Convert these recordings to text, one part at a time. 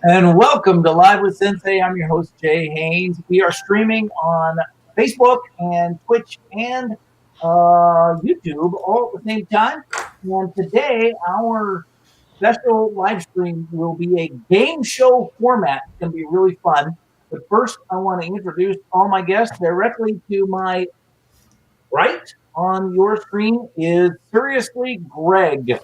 And welcome to Live with Sensei. I'm your host, Jay Haynes. We are streaming on Facebook and Twitch and YouTube all at the same time. And today, our special live stream will be a game show format. It's going to be really fun. But first, I want to introduce all my guests directly to my right on your screen is Seriously Greg.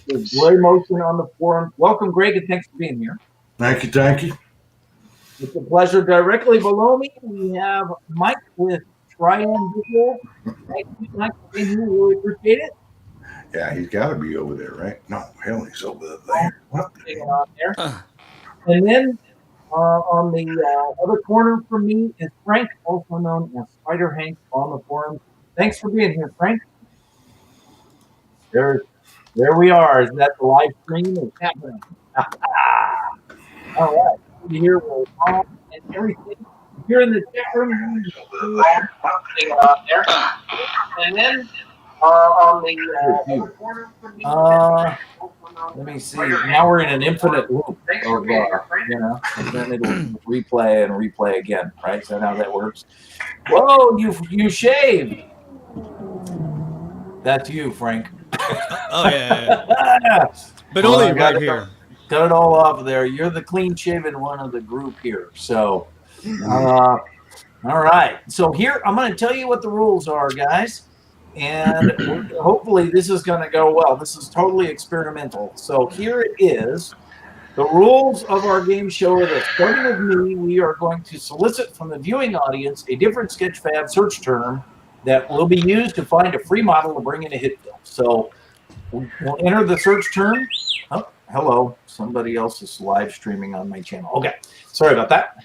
This is Gray Motion on the forum. Welcome, Greg, and thanks for being here. Thank you, thank you. It's a pleasure. Directly below me, we have Mike with Triangle. Thank you, Mike, for being here. Really appreciate it. Yeah, he's got to be over there, right? No, hell, he's over there. What? On there. And then on the other corner from me is Frank, also known as Spider Hank on the forum. Thanks for being here, Frank. There we are. Is that the live stream is happening? All right. Here we're on and everything. If you're in the chat room, there. And then on the corner from me, let me see. Now we're in an infinite loop of, and then it'll replay and replay again, right? So how that works. Whoa, you shaved. That's you, Frank. Oh yeah. But only right here. Cut it all off there. You're the clean-shaven one of the group here. So, all right. So here, I'm going to tell you what the rules are, guys. And hopefully this is going to go well. This is totally experimental. So here it is. The rules of our game show are this. Starting with me, we are going to solicit from the viewing audience a different Sketchfab search term that will be used to find a free model to bring into HitFilm. So we'll enter the search term. Oh, hello. Somebody else is live streaming on my channel. Okay. Sorry about that.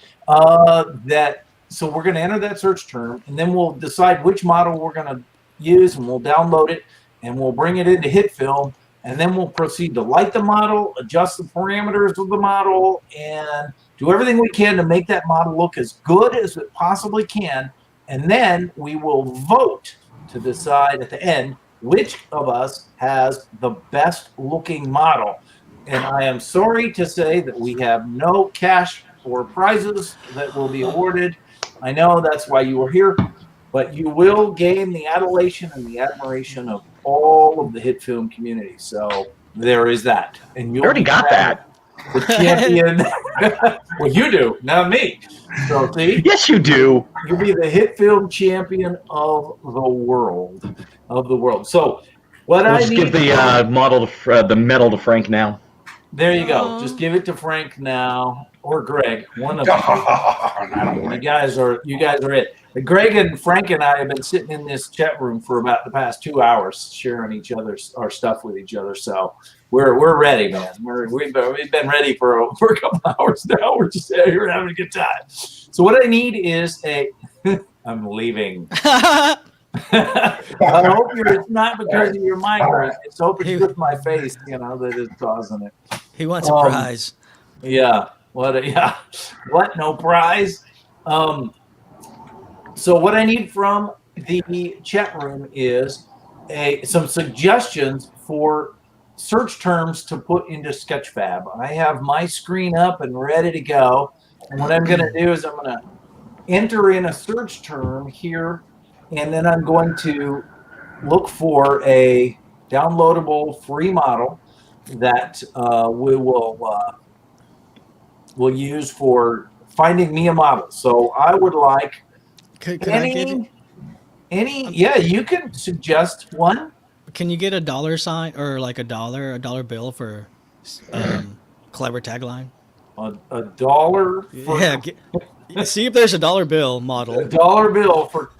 So we're going to enter that search term, and then we'll decide which model we're going to use, and we'll download it, and we'll bring it into HitFilm, and then we'll proceed to light the model, adjust the parameters of the model, and do everything we can to make that model look as good as it possibly can. And then we will vote to decide at the end which of us has the best looking model. And I am sorry to say that we have no cash or prizes that will be awarded. I know that's why you were here, but you will gain the adulation and the admiration of all of the HitFilm community. So there is that. And you already got that. The champion. Well, you do, not me. So see? Yes, you do. You'll be the HitFilm champion of the world. So what We'll I just need give the model to the medal to Frank now. There you go. Just give it to Frank now, or Greg. One of them. You guys are it. Greg and Frank and I have been sitting in this chat room for about the past 2 hours, sharing our stuff with each other. So we're ready, man. We've been ready for a couple hours now. We're just here having a good time. So what I need is I'm leaving. I hope it's not because of your mic. It's hope it's just my face, that is causing it. He wants a prize. Yeah. What? No prize? So what I need from the chat room is some suggestions for search terms to put into Sketchfab. I have my screen up and ready to go. And what I'm going to do is I'm going to enter in a search term here, and then I'm going to look for a downloadable free model that we'll use for finding me a model. So I would like yeah, you can suggest one. Can you get a dollar sign or like a dollar bill for clever tagline? A dollar for, yeah, see if there's a dollar bill model. A dollar bill for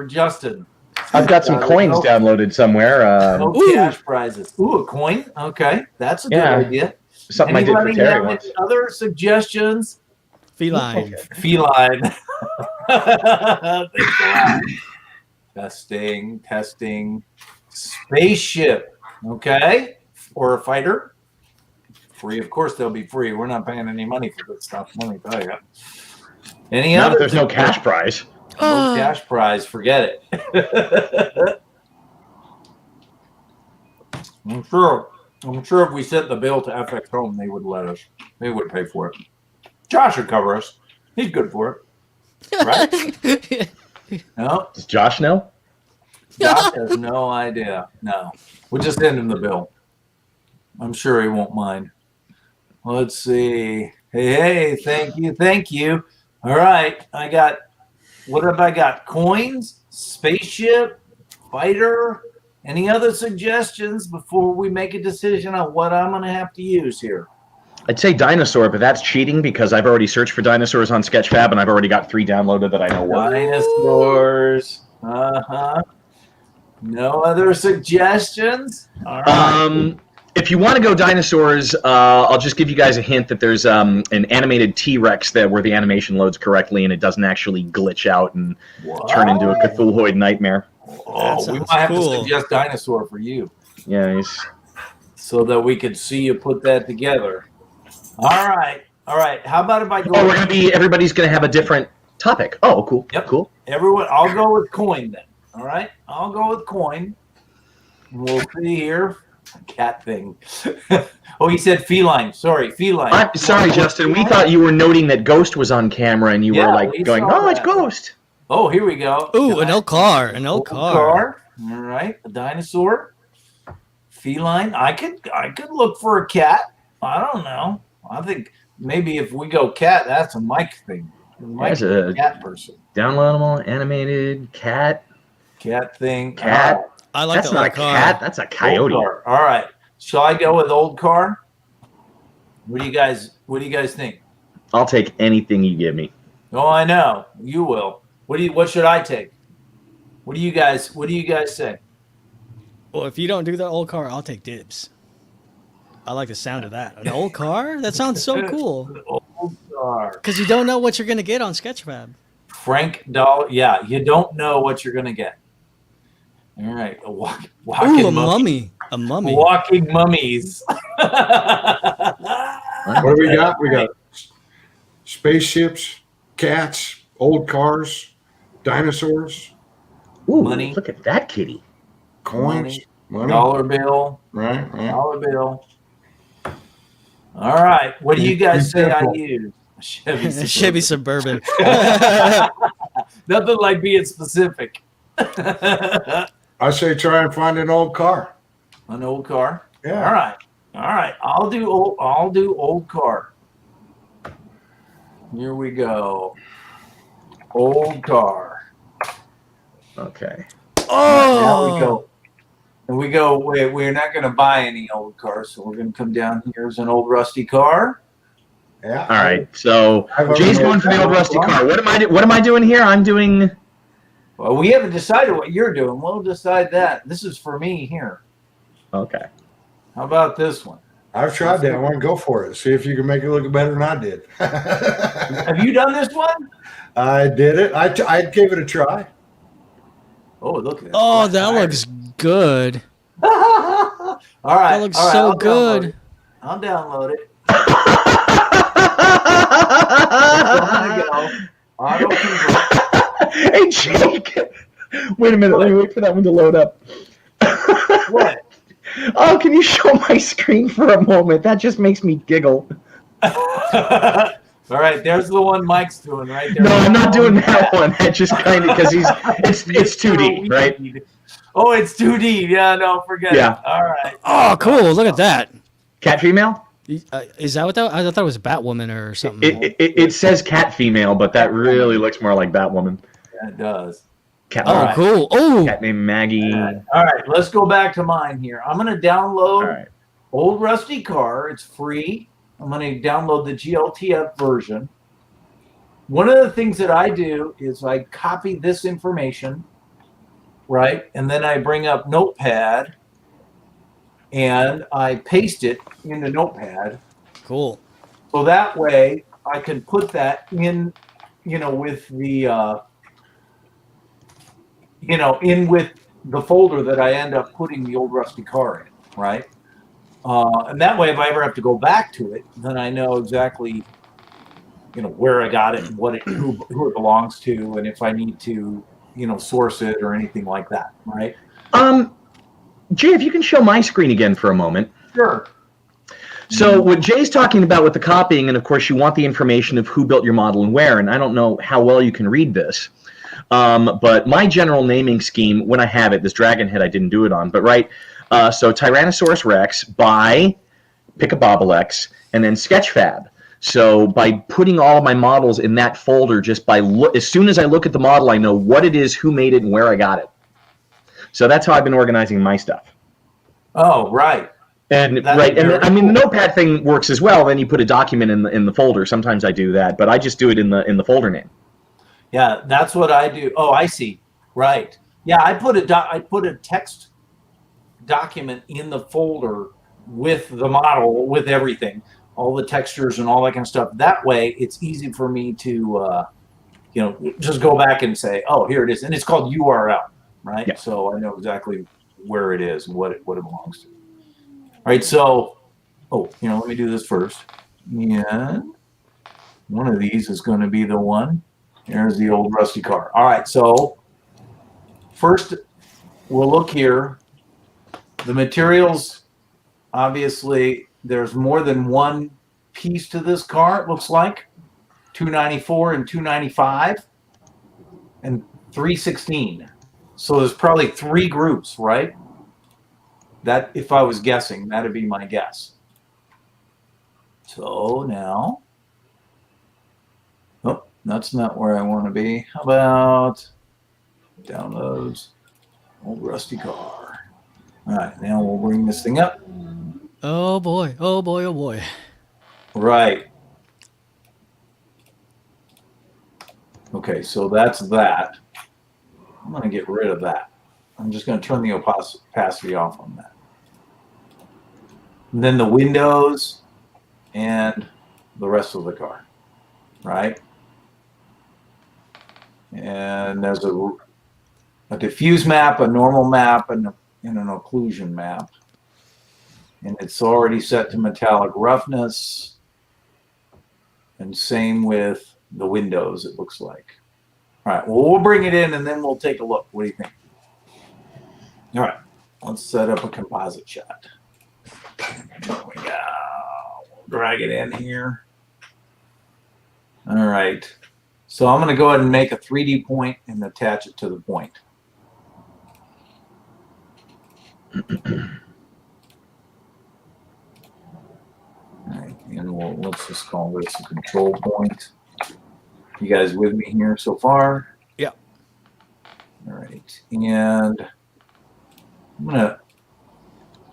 Justin. I've got some coins downloaded somewhere. No cash prizes. Ooh, a coin? Okay, that's a good idea. Something Anybody I did for Terry have once. any other suggestions? Feline. Feline. Thanks a lot. Testing. Spaceship. Okay. Or a fighter. Free, of course they'll be free. We're not paying any money for this stuff. Let me tell you. Any Not other? if there's no cash prize. No cash prize. Forget it. I'm sure. I'm sure if we sent the bill to FX Home, they would let us. They would pay for it. Josh would cover us. He's good for it, right? No, Does Josh know? Josh has no idea. No, we'll just send him the bill. I'm sure he won't mind. Let's see. Hey, thank you. All right, what have I got? Coins, spaceship, fighter. Any other suggestions before we make a decision on what I'm going to have to use here? I'd say dinosaur, but that's cheating because I've already searched for dinosaurs on Sketchfab and I've already got 3 downloaded that I know work. Dinosaurs. No other suggestions? All right. If you want to go dinosaurs, I'll just give you guys a hint that there's an animated T-Rex where the animation loads correctly and it doesn't actually glitch out and turn into a Cthulhuoid nightmare. Oh, we might have to suggest dinosaur for you. Yeah, so that we could see you put that together. All right. How about if I go? Oh, everybody's gonna have a different topic. Oh, cool. Yep. Cool. Everyone, I'll go with coin then. All right. I'll go with coin. We'll see here. Cat thing. Oh, he said feline. Sorry, feline. I'm sorry, Justin. We thought you were noting that Ghost was on camera, and you were like going, "Oh, it's Ghost." Oh, here we go. Ooh, an old car. An old car. All right, a dinosaur. Feline. I could look for a cat. I don't know. I think maybe if we go cat, that's a Mike thing. Mike's a cat person. Downloadable animated cat. Cat thing. Cat. I like that's not a cat. That's a coyote. All right. Shall I go with old car? What do you guys think? I'll take anything you give me. Oh, I know you will. What should I take? What do you guys say? Well, if you don't do the old car, I'll take dibs. I like the sound of that. An old car? That sounds so cool. Old car. Because you don't know what you're gonna get on Sketchfab. Frank Dollar. Yeah, you don't know what you're gonna get. All right, a mummy. A mummy. Walking mummies. What do we got? We got spaceships, cats, old cars, dinosaurs. Ooh, money. Look at that kitty. Coins. Money. Dollar bill. Right. Dollar bill. All right. What do you guys say I use? Chevy Suburban. Nothing like being specific. I say try and find an old car. An old car. Yeah. All right. I'll do old car. Here we go. Old car. Okay. Oh. Now we go. And we go. We're not going to buy any old cars, so we're going to come down. Here's an old rusty car. Yeah. All right. So Jay's going for the old rusty car. What am I doing here? I'm doing. Well, we haven't decided what you're doing. We'll decide that. This is for me here. Okay. How about this one? I've tried that one. Go for it. See if you can make it look better than I did. Have you done this one? I did it. I gave it a try. Oh, look at that. Oh, that looks good. All right. That looks so good. I'll download it. Auto convert. Hey, Jake. Wait a minute. Let me wait for that one to load up. What? Oh, can you show my screen for a moment? That just makes me giggle. All right, there's the one Mike's doing right there. No, I'm not doing that one. I just kind of because it's 2D, right? Oh, it's 2D. Yeah, no, forget it. All right. Oh, cool. Look at that. Cat female? Is that what that? I thought it was Batwoman or something. It says cat female, but that really looks more like Batwoman. Yeah, it does. Cat. Oh, cool. Oh, cat named Maggie. All right, let's go back to mine here. I'm going to download Old Rusty Car. It's free. I'm going to download the glTF version. One of the things that I do is I copy this information, right? And then I bring up Notepad and I paste it into Notepad. Cool. So that way I can put that in, with the, in with the folder that I end up putting the Old Rusty Car in, right? And that way, if I ever have to go back to it, then I know exactly, where I got it, and who it belongs to, and if I need to, source it or anything like that, right? Jay, if you can show my screen again for a moment. Sure. So what Jay's talking about with the copying, and of course you want the information of who built your model and where, and I don't know how well you can read this, but my general naming scheme, when I have it, this dragon head I didn't do it on, but right, so Tyrannosaurus Rex by pick a Bobblex, and then Sketchfab. So by putting all of my models in that folder, just by as soon as I look at the model, I know what it is, who made it, and where I got it. So that's how I've been organizing my stuff. Oh, right. And right, and I mean the Notepad thing works as well. Then you put a document in the folder. Sometimes I do that, but I just do it in the folder name. Yeah, that's what I do. Oh, I see. Right. Yeah, I put a text document in the folder with the model, with everything, all the textures and all that kind of stuff. That way, it's easy for me to, just go back and say, oh, here it is, and it's called URL, right? Yeah. So I know exactly where it is and what it belongs to. All right, so, let me do this first. Yeah, one of these is going to be the one. There's the old rusty car. All right, so first we'll look here. The materials, obviously, there's more than one piece to this car, it looks like. 294 and 295 and 316. So there's probably 3 groups, right? That, if I was guessing, that'd be my guess. So now, oh, that's not where I want to be. How about downloads, old rusty car. All right, now we'll bring this thing up. Oh boy, oh boy, oh boy. Right. Okay, so that's that. I'm going to get rid of that. I'm just going to turn the opacity off on that. And then the windows and the rest of the car, right? And there's a diffuse map, a normal map, and an occlusion map. And it's already set to metallic roughness. And same with the windows, it looks like. All right, well, we'll bring it in and then we'll take a look. What do you think? All right, let's set up a composite shot. There we go. We'll drag it in here. All right. So I'm going to go ahead and make a 3D point and attach it to the point. All right, and let's just call this a control point. You guys with me here so far? Yeah. All right, and I'm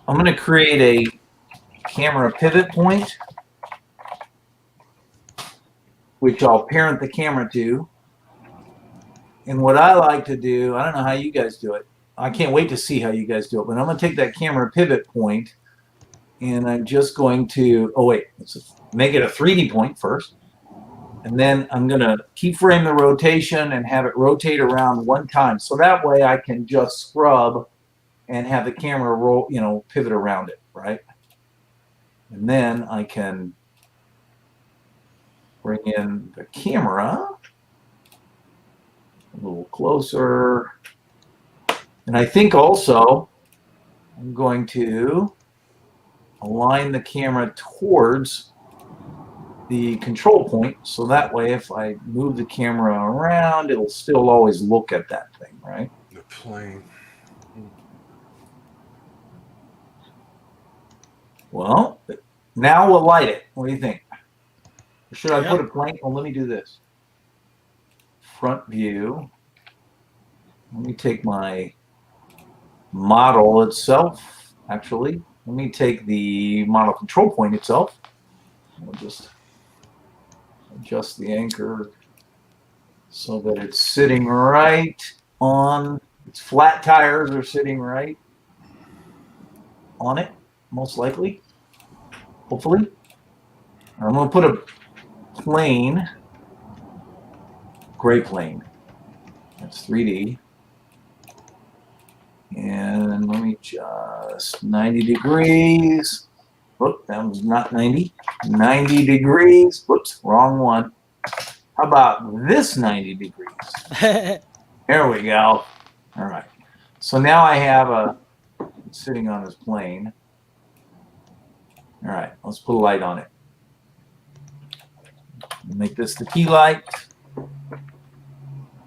gonna create a camera pivot point, which I'll parent the camera to. And what I like to do, I don't know how you guys do it. I can't wait to see how you guys do it, but I'm going to take that camera pivot point and I'm just going to, let's make it a 3D point first. And then I'm going to keyframe the rotation and have it rotate around one time. So that way I can just scrub and have the camera roll, pivot around it, right? And then I can bring in the camera a little closer. And I think also I'm going to align the camera towards the control point, so that way if I move the camera around, it'll still always look at that thing, right? The plane. Well, now we'll light it. What do you think? Or should I put a plane? Well, let me do this. Front view. Let me take my model itself, actually. Let me take the model control point itself. We'll just adjust the anchor so that it's sitting right on, its flat tires are sitting right on it, most likely, hopefully. I'm going to put a plane, gray plane. That's 3D. And let me just 90 degrees. Whoop, that was not 90. 90 degrees. Whoops, wrong one. How about this 90 degrees? There we go. All right. So now I have sitting on his plane. All right, let's put a light on it. Make this the key light.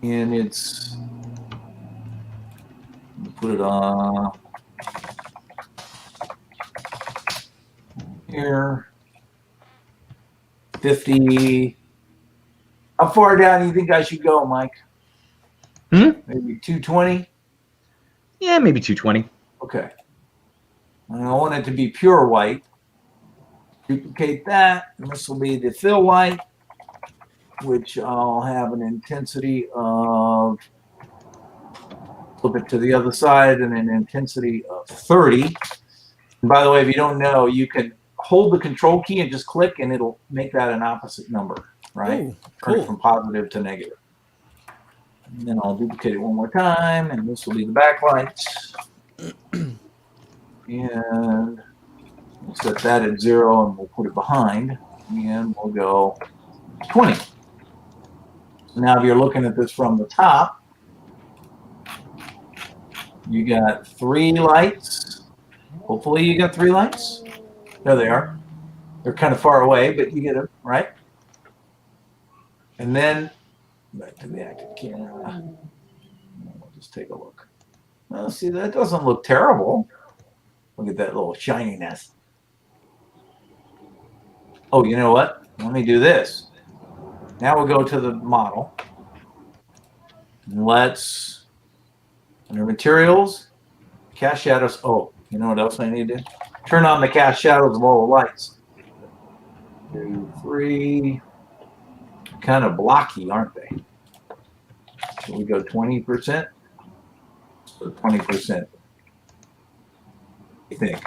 And it's, put it on here. 50. How far down do you think I should go, Mike? Maybe 220? Yeah, maybe 220. Okay. And I want it to be pure white. Duplicate that. And this will be the fill white, which I'll have an intensity of, flip it to the other side, and an intensity of 30. And by the way, if you don't know, you can hold the control key and just click, and it'll make that an opposite number, right? Ooh, Turn cool. it from positive to negative. And then I'll duplicate it one more time, and this will be the backlights. And we'll set that at 0, and we'll put it behind, and we'll go 20. Now, if you're looking at this from the top, you got 3 lights. Hopefully you got 3 lights. There they are. They're kind of far away, but you get them, right? And then, back to the active camera. We'll just take a look. Well, see, that doesn't look terrible. Look at that little shininess. Oh, you know what? Let me do this. Now we'll go to the model. Let's, under materials, cast shadows. Oh, you know what else I need to do? Turn on the cast shadows of all the lights. 2, 3. Kind of blocky, aren't they? Should we go 20%? So 20%. You think?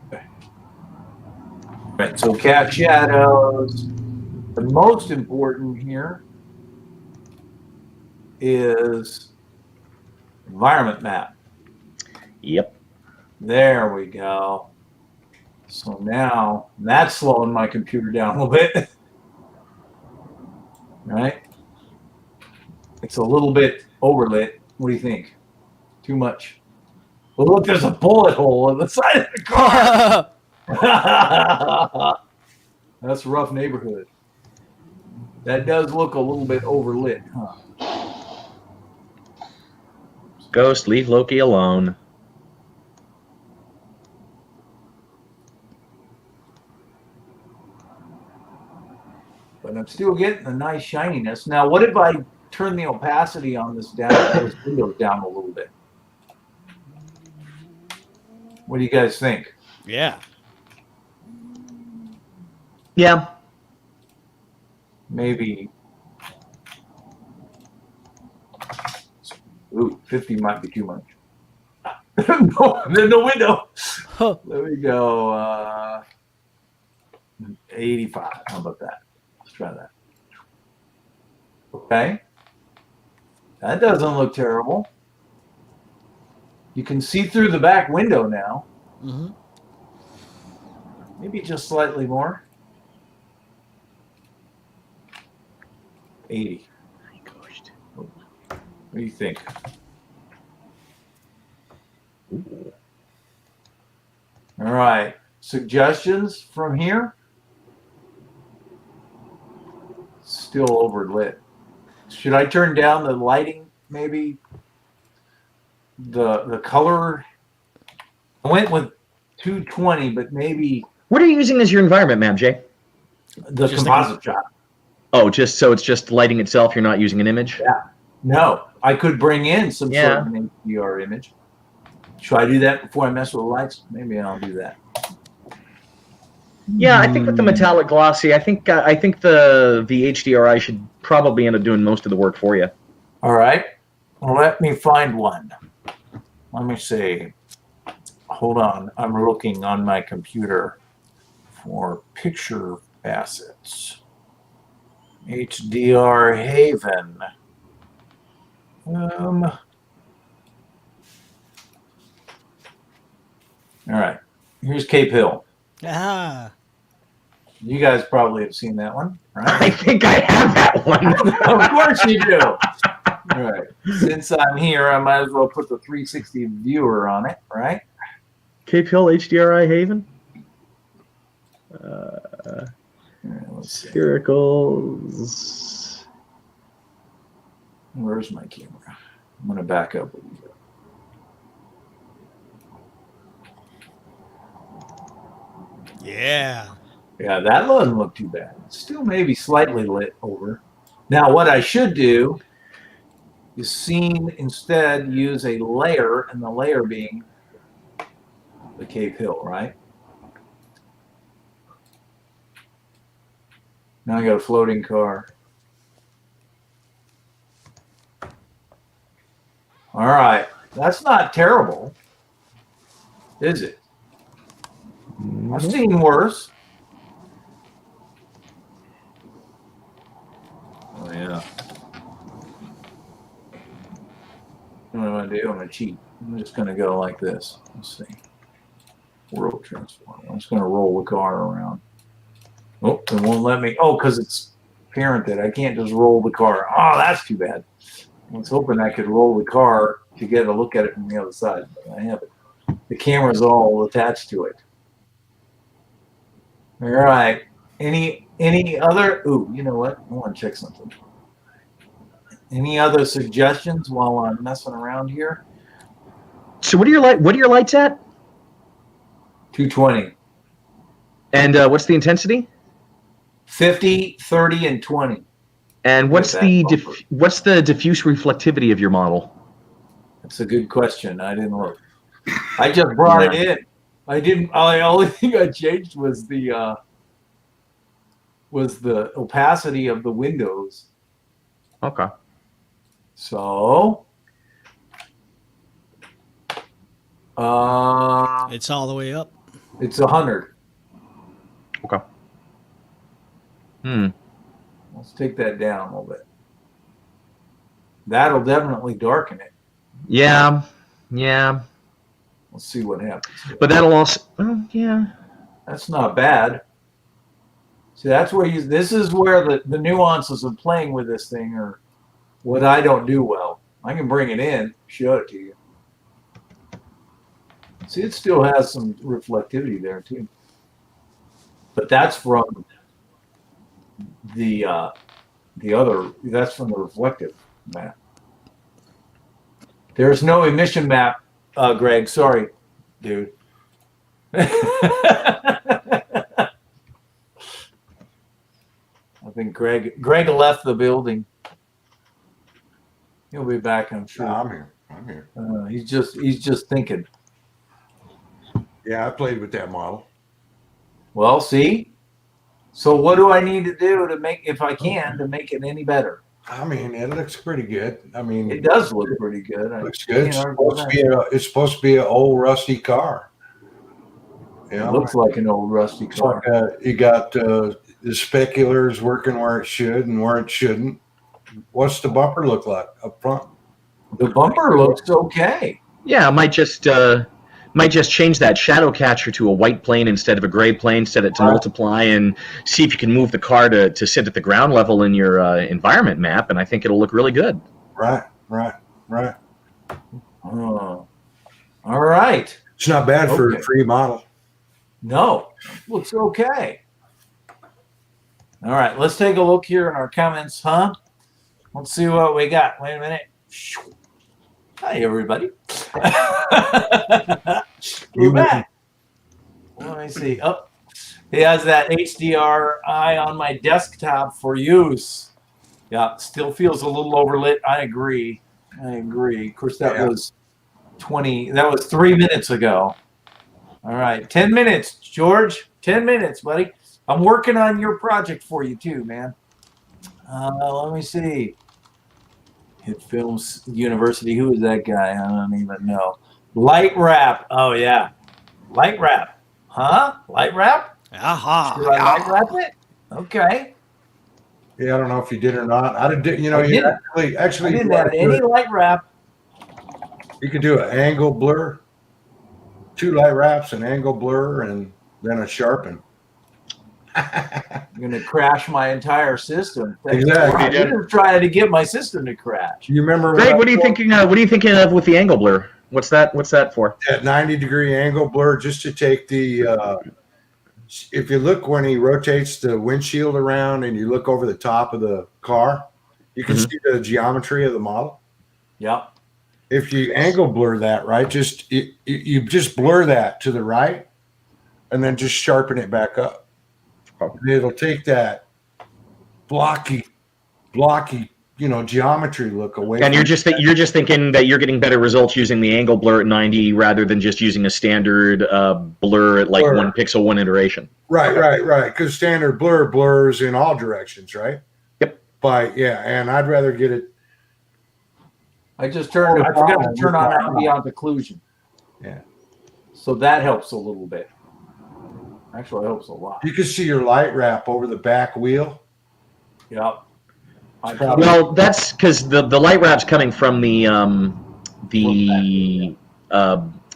Okay. Right, so cast shadows. The most important here is environment map. Yep. There we go. So now that's slowing my computer down a little bit. Right? It's a little bit overlit. What do you think? Too much? Well, look, there's a bullet hole on the side of the car. That's a rough neighborhood. That does look a little bit overlit, huh? Ghost, leave Loki alone. But I'm still getting a nice shininess. Now, what if I turn the opacity on this down, those windows down a little bit? What do you guys think? Yeah. Yeah. Maybe. Ooh, 50 might be too much. No, there's no window. Huh. Let me go 85. How about that? Let's try that. Okay. That doesn't look terrible. You can see through the back window now. Mm-hmm. Maybe just slightly more. 80. What do you think? Ooh. All right. Suggestions from here? Still overlit. Should I turn down the lighting, maybe? The color? I went with 220, but maybe What are you using as your environment map, Jay? the Just composite shot. Oh, just so it's just lighting itself. You're not using an image. Yeah. No, I could bring in some sort of an HDR image. Should I do that before I mess with the lights? Maybe I'll do that. Yeah, I think with the metallic glossy, I think the HDRI should probably end up doing most of the work for you. All right. Well, let me find one. Let me see. Hold on. I'm looking on my computer for picture facets. HDR Haven. All right. Here's Cape Hill. Ah. You guys probably have seen that one, right? I think I have that one. Of course you do. All right. Since I'm here, I might as well put the 360 viewer on it, right? Cape Hill HDRI Haven? Sphericals. Where's my camera? I'm going to back up a little bit. Yeah. Yeah, that doesn't look too bad. Still maybe slightly lit over. Now, what I should do is instead use a layer, and the layer being the Cape Hill, right? Now I got a floating car. All right, that's not terrible, is it? I've seen worse. Oh yeah. What am I going to do? I'm going to cheat. I'm just going to go like this. Let's see. World transform. I'm just going to roll the car around. Oh, it won't let me. Oh, because it's parented. I can't just roll the car. Oh, that's too bad. I was hoping I could roll the car to get a look at it from the other side, but I haven't. The camera's all attached to it. All right. Any other? Ooh, you know what? I want to check something. Any other suggestions while I'm messing around here? So what are your lights at? 220. And what's the intensity? 50, 30, and 20. And what's the diffuse reflectivity of your model? That's a good question. I didn't look. I just brought it in. The only thing I changed was the opacity of the windows. Okay. So It's all the way up. it's 100. Okay. Let's take that down a little bit. That'll definitely darken it. Yeah. Yeah. Let's see what happens. But that'll also, yeah. That's not bad. See, that's where this is where the nuances of playing with this thing are what I don't do well. I can bring it in, show it to you. See, it still has some reflectivity there too. But that's from the other, that's from the reflective map. There's no emission map, Greg. Sorry, dude. I think Greg left the building. He'll be back, I'm sure. No, I'm here. I'm here. He's just thinking. Yeah, I played with that model. Well, see. So what do I need to do to make, if I can, to make it any better? I mean, it looks pretty good. I mean, It does look pretty good. It looks good. It's supposed to be an old rusty car. You know, it looks like an old rusty car. Like, you got the speculars working where it should and where it shouldn't. What's the bumper look like up front? The bumper looks okay. Yeah, I might just change that shadow catcher to a white plane instead of a gray plane, set it to multiply, and see if you can move the car to sit at the ground level in your environment map, and I think it'll look really good. Right. All right. It's not bad for a free model. No, looks okay. All right, let's take a look here in our comments, huh? Let's see what we got. Wait a minute. Hi, everybody. We're back. Let me see. Oh, he has that HDRI on my desktop for use. Yeah, still feels a little overlit. I agree. Of course, that was 3 minutes ago. All right, 10 minutes, George. 10 minutes, buddy. I'm working on your project for you too, man. Let me see. HitFilm University. Who is that guy? I don't even know. Light wrap. Oh yeah, light wrap. Huh? Light wrap? Aha. Should I light wrap it? Okay. Yeah, I don't know if you did or not. I did. You know, you actually I didn't have any light wrap. You could do an angle blur, 2 light wraps, an angle blur, and then a sharpen. I'm going to crash my entire system. Exactly. I didn't try to get my system to crash. You remember? Greg, what are you thinking? What are you thinking of with the angle blur? What's that for? That 90-degree angle blur, just to take the if you look when he rotates the windshield around and you look over the top of the car, you can see the geometry of the model. Yep. If you angle blur that, right, you just blur that to the right and then just sharpen it back up. It'll take that blocky, geometry look away. And you're just thinking that you're getting better results using the angle blur at 90 rather than just using a standard blur at like 1 pixel 1 iteration. Right. Because standard blur blurs in all directions, right? Yep. And I'd rather get it. I just turned. I forgot to turn on ambient occlusion. Yeah. So that helps a little bit. Actually, it helps a lot. You can see your light wrap over the back wheel. Yep. Well, that's because the light wrap's coming from the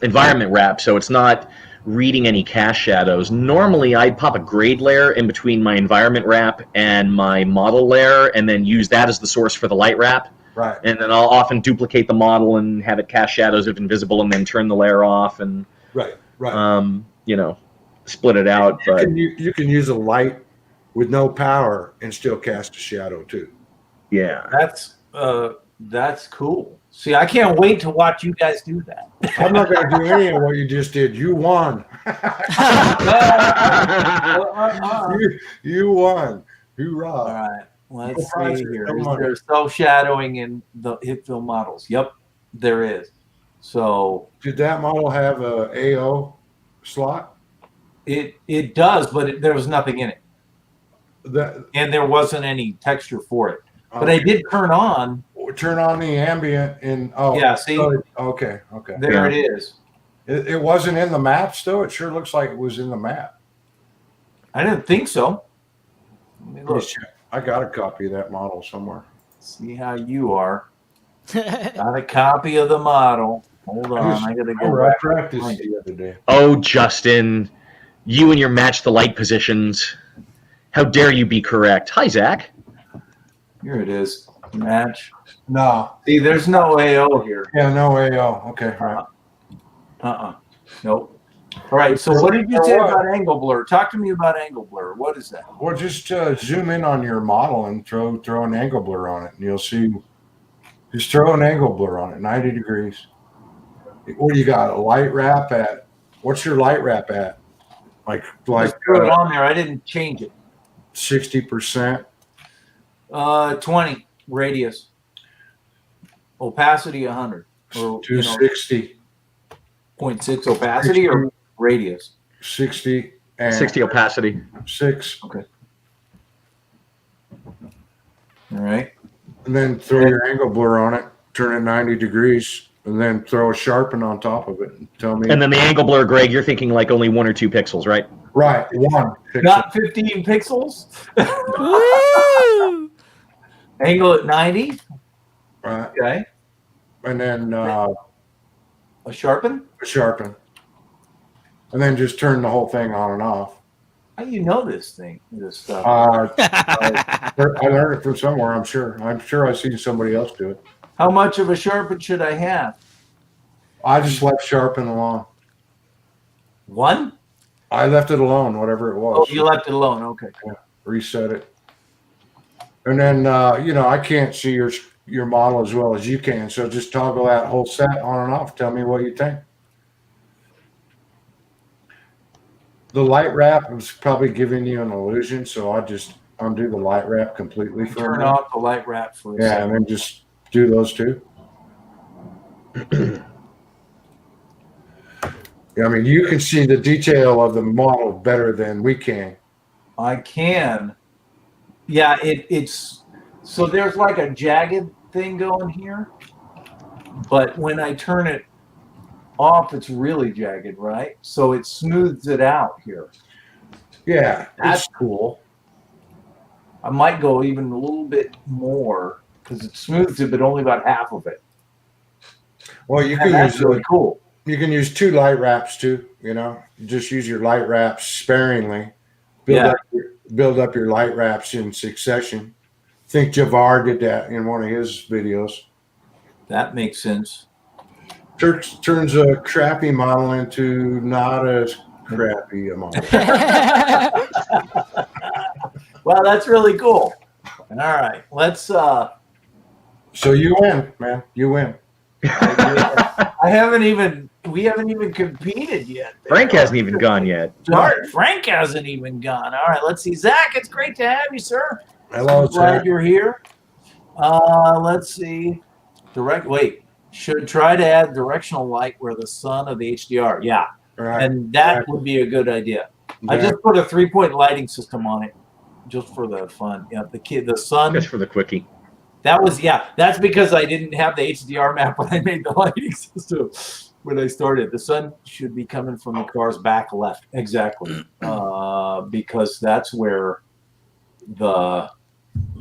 environment wrap, so it's not reading any cast shadows. Normally, I'd pop a grade layer in between my environment wrap and my model layer, and then use that as the source for the light wrap. Right. And then I'll often duplicate the model and have it cast shadows if invisible, and then turn the layer off and split it out. You can use a light with no power and still cast a shadow too. Yeah. That's cool. See, I can't wait to watch you guys do that. I'm not going to do any of what you just did. You won. You won. Hoorah. All right. Let's see here. Is there self-shadowing in the HitFilm models? Yep, there is. So did that model have a AO slot? It does, but there was nothing in it. And there wasn't any texture for it. But I did turn on the ambient in. Oh, yeah. See. Okay. There it is. It wasn't in the maps though. It sure looks like it was in the map. I didn't think so. Let me look. I got a copy of that model somewhere. See how you are. Got a copy of the model. Hold on, I gotta go back. I practiced the other day. Oh, Justin, you and your match the light positions. How dare you be correct? Hi, Zach. Here it is. Match. No. See, there's no AO here. Yeah, no AO. Okay, all right. Nope. All right, so what did you say about angle blur? Talk to me about angle blur. What is that? Well, just zoom in on your model and throw an angle blur on it, and you'll see. Just throw an angle blur on it, 90 degrees. What do you got? A light wrap at? What's your light wrap at? Like just throw it on there. I didn't change it. 60%. 20 radius. Opacity 100. Or 260. 0.6 opacity or radius? 60 and 60 opacity. 6. Okay. All right. And then throw your angle blur on it, turn it 90 degrees, and then throw a sharpen on top of it. And tell me. And then the angle blur, Greg, you're thinking like only 1 or 2 pixels, right? Right. 1 pixel. Not 15 pixels. Angle at 90. Right. Okay. And then a sharpen. A sharpen. And then just turn the whole thing on and off. How do you know this stuff? I learned it from somewhere, I'm sure. I've seen somebody else do it. How much of a sharpen should I have? I just left sharpen alone. 1? I left it alone, whatever it was. Oh, you left it alone. Okay. Yeah, reset it. And then, I can't see your model as well as you can. So just toggle that whole set on and off. Tell me what you think. The light wrap was probably giving you an illusion, so I just undo the light wrap completely for Turn off the light wrap for a second. and then just do those two. I mean, you can see the detail of the model better than we can. I can. Yeah, it's so there's like a jagged thing going here, but when I turn it off, it's really jagged, right? So it smooths it out here. Yeah, That's cool. I might go even a little bit more because it smooths it, but only about half of it. well, you And can that's use really cool. you can use 2 light wraps too. Just use your light wraps sparingly. Build up your light wraps in succession. I think Javar did that in one of his videos. That makes sense. Turns a crappy model into not a crappy model. Well, that's really cool. All right, let's. So you win, man. You win. We haven't even competed yet. Frank hasn't even gone yet. Darn, Frank hasn't even gone. All right, let's see. Zach, it's great to have you, sir. Hello, I'm glad Zach. you're here. Let's see. Should try to add directional light where the sun of the HDR. Yeah, Right. and that would be a good idea. I just put a 3-point lighting system on it, just for the fun. Yeah, the sun. Just for the quickie. That's because I didn't have the HDR map when I made the lighting system when I started. The sun should be coming from the car's back left. Exactly. Because that's where the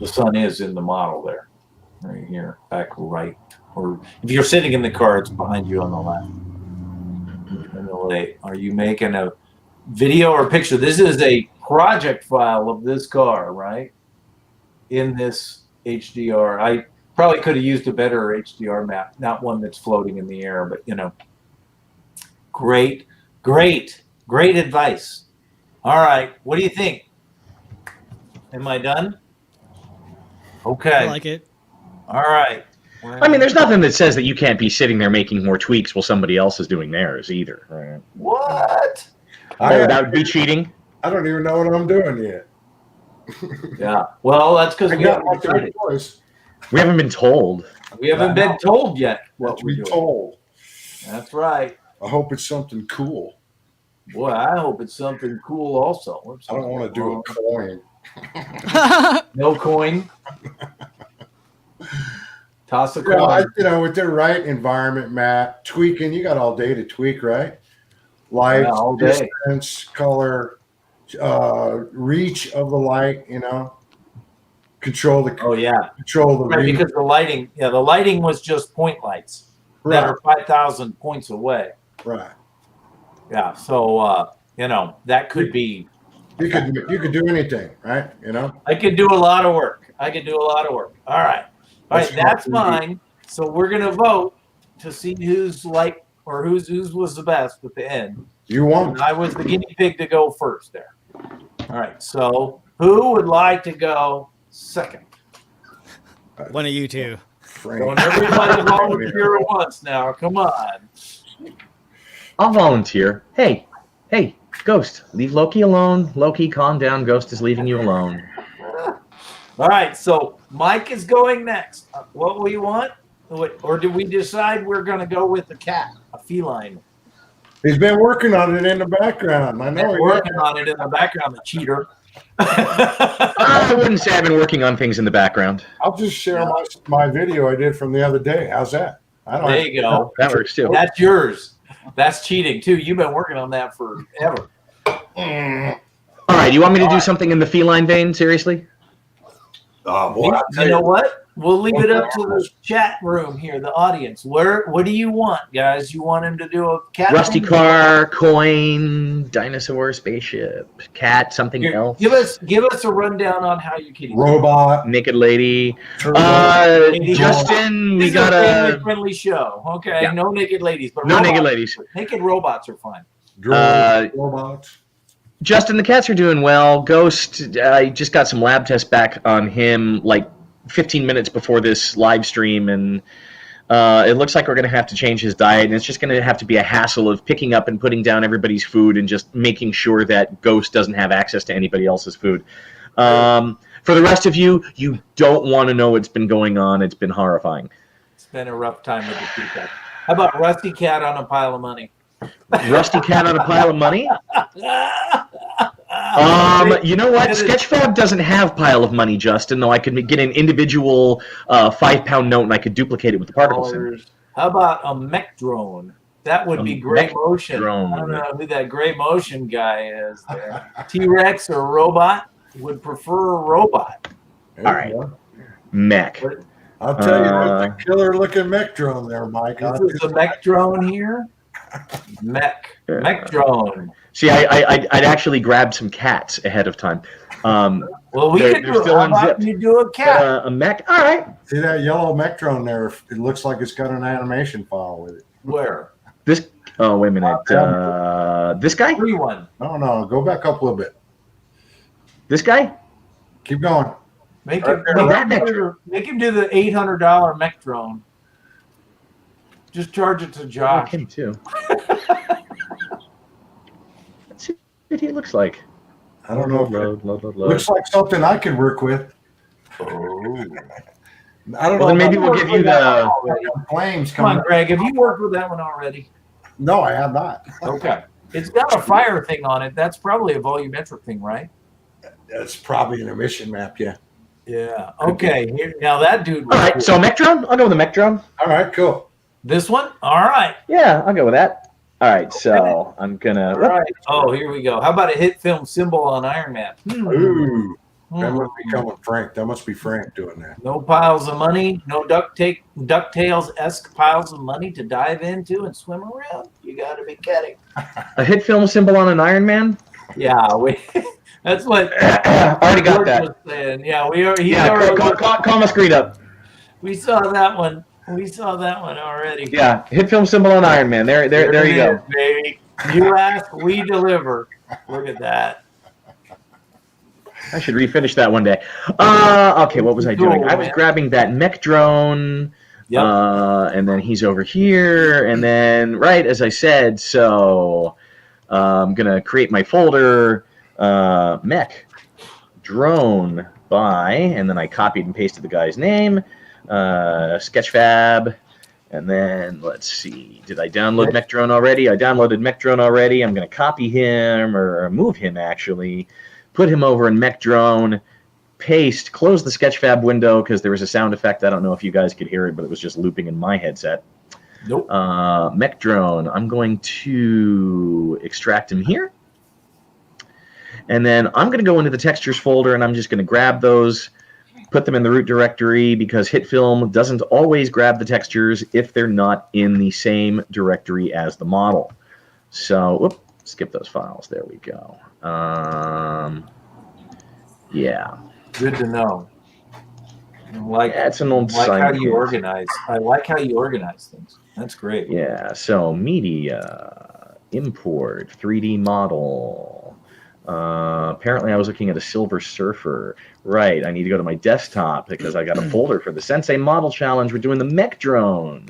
sun is in the model there. Right here. Back right. Or if you're sitting in the car, it's behind you on the left. Are you making a video or picture? This is a project file of this car, right? In this HDR. I probably could have used a better HDR map, not one that's floating in the air, but great advice. All right, what do you think? Am I done? Okay. I like it. All right. I mean, there's nothing that says that you can't be sitting there making more tweaks while somebody else is doing theirs either. Right? What? That would be cheating. I don't even know what I'm doing yet. Yeah. Well, that's because I we got haven't my decided. choice. We haven't been told. We haven't been told yet what To we're be doing. told. That's right. I hope it's something cool. Boy, I hope it's something cool also. Whoops. I don't want to do a coin. No coin. Toss a coin. With the right environment, Matt, tweaking, you got all day to tweak, right? Light, Yeah, all day. distance, color, reach of the light, control the Right, reach. because the lighting was just point lights that are 5,000 points away. Right. Yeah, so that could be. You could do anything, right? I could do a lot of work. All right, that's mine. So we're gonna vote to see who's whose was the best at the end. You won. And I was the guinea pig to go first there. All right, so who would like to go second? One of you two. Frank. Don't everybody volunteer at once now. Come on. I'll volunteer. Hey, Ghost, leave Loki alone. Loki, calm down. Ghost is leaving you alone. All right, so Mike is going next. What will you want? Or did we decide we're going to go with a cat, a feline? He's been working on it in the background. I know. Working on it in the background, the cheater. I wouldn't say I've been working on things in the background. I'll just share my video I did from the other day. How's that? There you go. That works too. That's yours. That's cheating too. You've been working on that forever. All right, you want me to do something in the feline vein? Seriously? Oh, boy, You know what? We'll leave it up to the chat room here, the audience. What do you want, guys? You want him to do a cat? Rusty thing? car, coin, dinosaur, spaceship, cat, something Here, else. give us a rundown on how you can. robot. Naked lady. Turbo. Justin, we This is got a a family-friendly show. Okay, Yeah. no naked ladies, but no robots. naked ladies. Naked robots are fine. Drones, robots. Justin, the cats are doing well. Ghost, I just got some lab tests back on him like 15 minutes before this live stream, and it looks like we're going to have to change his diet, and it's just going to have to be a hassle of picking up and putting down everybody's food and just making sure that Ghost doesn't have access to anybody else's food. For the rest of you, you don't want to know what's been going on. It's been horrifying. It's been a rough time with the kitty cat. How about Rusty Cat on a pile of money? Rusty cat on a pile of money? You know what? Sketchfab doesn't have pile of money, Justin, though I could get an individual 5-pound note and I could duplicate it with the particles in. How about a mech drone? That would be Gray mech Motion. drone. I don't know who that Gray Motion guy is there. T-Rex or robot? Would prefer a robot. There All you right. go. Mech. I'll tell you, there's a killer looking mech drone there, Mike. Is this a mech drone here? Mech drone. See, I'd actually grabbed some cats ahead of time. Well, we They're could do still how about unzipped. you do a cat? A mech? All right. See that yellow mech drone there? It looks like it's got an animation file with it. Where? This Oh, wait a minute. This guy? Free one. No, go back up a little bit. This guy? Keep going. Make Right him, there, make, right him there. do the, make him do the $800 mech drone. Just charge it to I like Josh. him too. Let's see what he looks like. I don't know if Load, load, load, it load. looks like something I could work with. Oh. I don't Well, know. then maybe about- we'll give you the. flames Come on, coming. Greg. Have you worked with that one already? No, I have not. Okay. It's got a fire thing on it. That's probably a volumetric thing, right? That's probably an emission map. Yeah. Yeah. Okay. Here, now that dude. All right, so mech drone? I'll go with the mech drone. All right. Cool. This one? All right. Yeah, I'll go with that. All right, so I'm gonna. All right. Oh, here we go. How about a HitFilm symbol on Iron Map? Ooh, that Hmm. must be coming Frank. That must be Frank doing that. No piles of money. No DuckTales-esque piles of money to dive into and swim around. You got to be kidding. A hit film symbol on an Iron Man. Yeah, that's what Already got George that. was saying. Yeah, we are. He's Yeah, already. call my screen up. We saw that one. We saw that one already. Yeah, hit film symbol on Iron Man. There you it go. is, baby. You ask, we deliver. Look at that. I should refinish that one day. Okay, what was I doing? Cool, I was man. grabbing that mech drone. Yep. And then he's over here, and then right as I said, so I'm gonna create my folder, mech drone by, and then I copied and pasted the guy's name, Sketchfab, and then let's see, did I download mech drone already? I downloaded mech drone already. I'm gonna copy him or move him actually, put him over in mech drone. Paste, close the Sketchfab window because there was a sound effect. I don't know if you guys could hear it, but it was just looping in my headset. Nope. Mech drone, I'm going to extract him here. And then I'm going to go into the textures folder and I'm just going to grab those, put them in the root directory because HitFilm doesn't always grab the textures if they're not in the same directory as the model. So, whoop, skip those files. There we go. Yeah. Good to know. Yeah, it's an old like sign how you code. organize. I like how you organize things. That's great. Yeah, so media, import, 3D model. Apparently I was looking at a Silver Surfer. Right, I need to go to my desktop because I got a folder for the Sensei Model Challenge. We're doing the mech drone.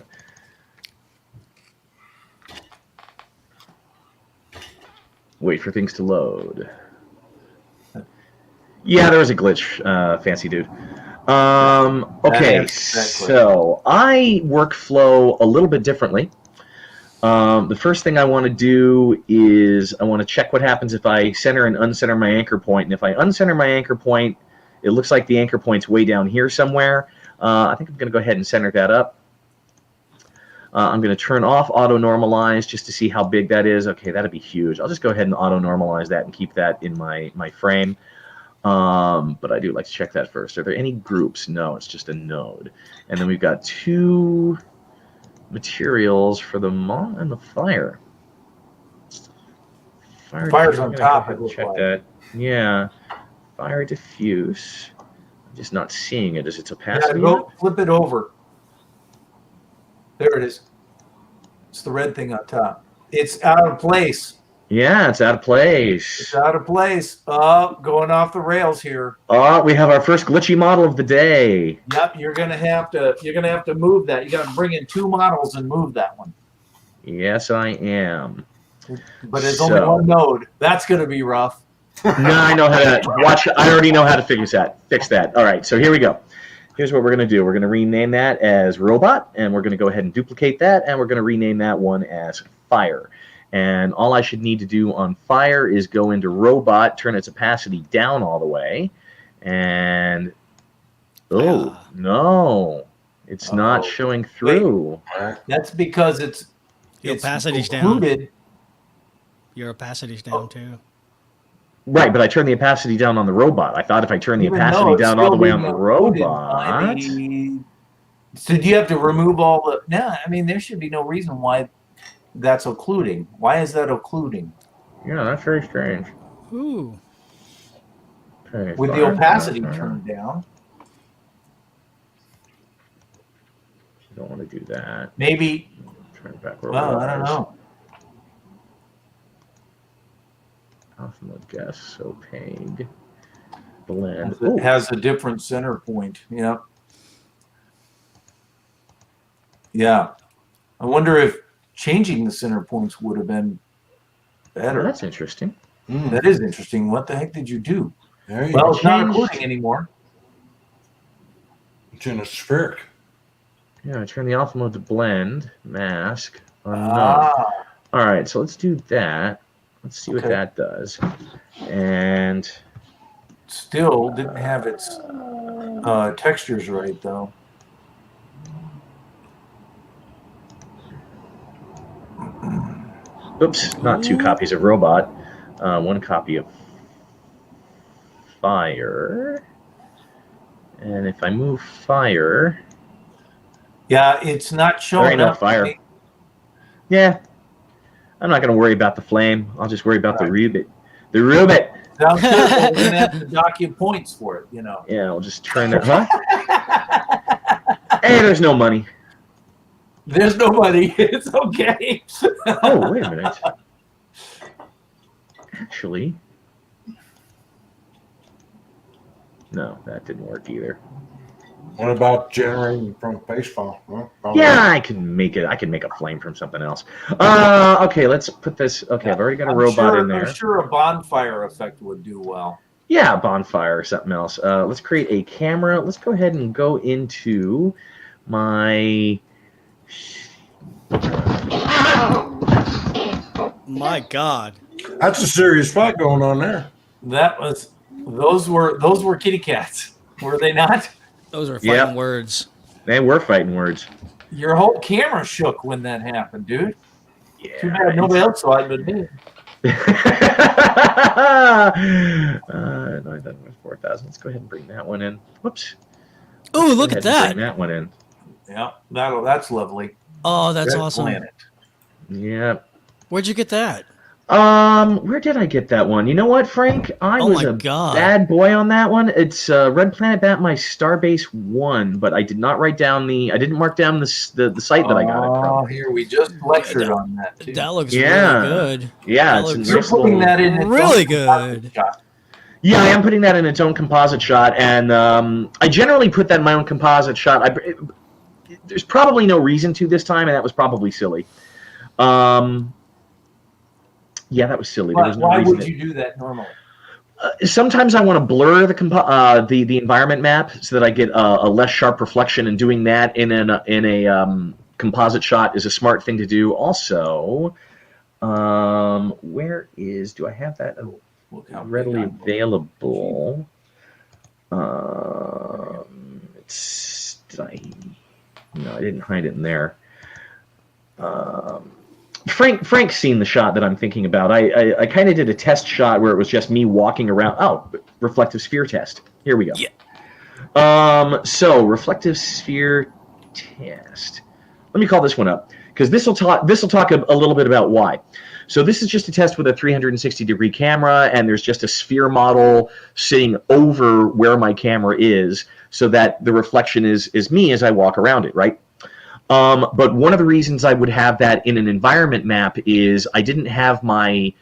Wait for things to load. Yeah, there was a glitch, fancy dude. Okay, so I workflow a little bit differently. The first thing I want to do is I want to check what happens if I center and uncenter my anchor point. And if I uncenter my anchor point, it looks like the anchor point's way down here somewhere. I think I'm going to go ahead and center that up. I'm going to turn off auto normalize just to see how big that is. Okay, that'd be huge. I'll just go ahead and auto normalize that and keep that in my frame. But I do like to check that first. Are there any groups? No, it's just a node. And then we've got two materials for the mod and the fire. Fire's on top. Check that. Yeah. Fire diffuse. I'm just not seeing it. Is its opacity? Yeah, go flip it over. There it is. It's the red thing on top. It's out of place. Yeah, it's out of place. It's out of place. Oh, going off the rails here. Oh, we have our first glitchy model of the day. Yep, you're gonna have to move that. You got to bring in two models and move that one. Yes, I am. But it's only one node. That's gonna be rough. No, I know how to watch. I already know how to fix that. All right, so here we go. Here's what we're going to do. We're going to rename that as robot, and we're going to go ahead and duplicate that, and we're going to rename that one as fire. And all I should need to do on fire is go into robot, turn its opacity down all the way, and no, it's not showing through. That's because it's opacity's included. down. Your opacity's down too. Right, but I turned the opacity down on the robot. I thought if I turn the opacity down all the way on the robot. So do you have to remove all the? No, I mean there should be no reason why that's occluding. Why is that occluding? Yeah, that's very strange. Ooh. Okay, With the opacity turned down. You don't want to do that. Maybe. Turn it back where Well, it I don't was. know. Off mode guess, opaque, blend. It has a different center point. Yeah. Yeah. I wonder if changing the center points would have been better. Oh, that's interesting. That is interesting. What the heck did you do? There you Well, go. it's not including anymore. It's in a spheric. Yeah, I turn the alpha mode to blend, mask, unknown. Ah, All right, so let's do that. Let's see what that does. And still didn't have its textures right, though. oops, not 2 copies of robot. 1 copy of fire. And if I move fire, Yeah, it's not showing there ain't no up. fire. Yeah, I'm not going to worry about the flame. I'll just worry about the rubit. The rubit. Sounds good. We're going to have to dock you points for it, you know. Yeah, I'll just turn that. Huh? Hey, there's no money. There's no money. It's okay. Oh, wait a minute. Actually, no, that didn't work either. What about generating from face file? Well, Yeah, I can make it. I can make a flame from something else. Okay, let's put this. Okay, I've already got a robot in there. I'm sure a bonfire effect would do well. Yeah, bonfire or something else. Let's create a camera. Let's go ahead and go into my. My God. That's a serious fight going on there. Those were kitty cats, were they not? Those are fighting words. They were fighting words. Your whole camera shook when that happened, dude. Yeah. Too bad nobody else saw it but me. 4,000. Let's go ahead and bring that one in. Whoops. Oh, look at that. Bring that one in. Yeah, that's lovely. Oh, that's Red awesome. Planet. Yeah. Where'd you get that? Where did I get that one? You know what, Frank? I was a bad boy on that one. It's Red Planet Bat My Starbase 1, but I did not write down I didn't mark down the site that I got it from. Oh, here we just lectured on that too. That looks really good. Yeah, that it's looks putting that in its really own good. shot. Yeah, I am putting that in its own composite shot, and I generally put that in my own composite shot. There's probably no reason to this time, and that was probably silly. Yeah, that was silly. There was no Why reason would you do that normally? Sometimes I want to blur the environment map so that I get a less sharp reflection, and doing that in a composite shot is a smart thing to do. Also, do I have that readily available? No, I didn't hide it in there. Frank's seen the shot that I'm thinking about. I kind of did a test shot where it was just me walking around. Oh, reflective sphere test. Here we go. Yeah. So reflective sphere test. Let me call this one up because this will talk a little bit about why. So this is just a test with a 360-degree camera, and there's just a sphere model sitting over where my camera is, so that the reflection is me as I walk around it, right? But one of the reasons I would have that in an environment map is I didn't have my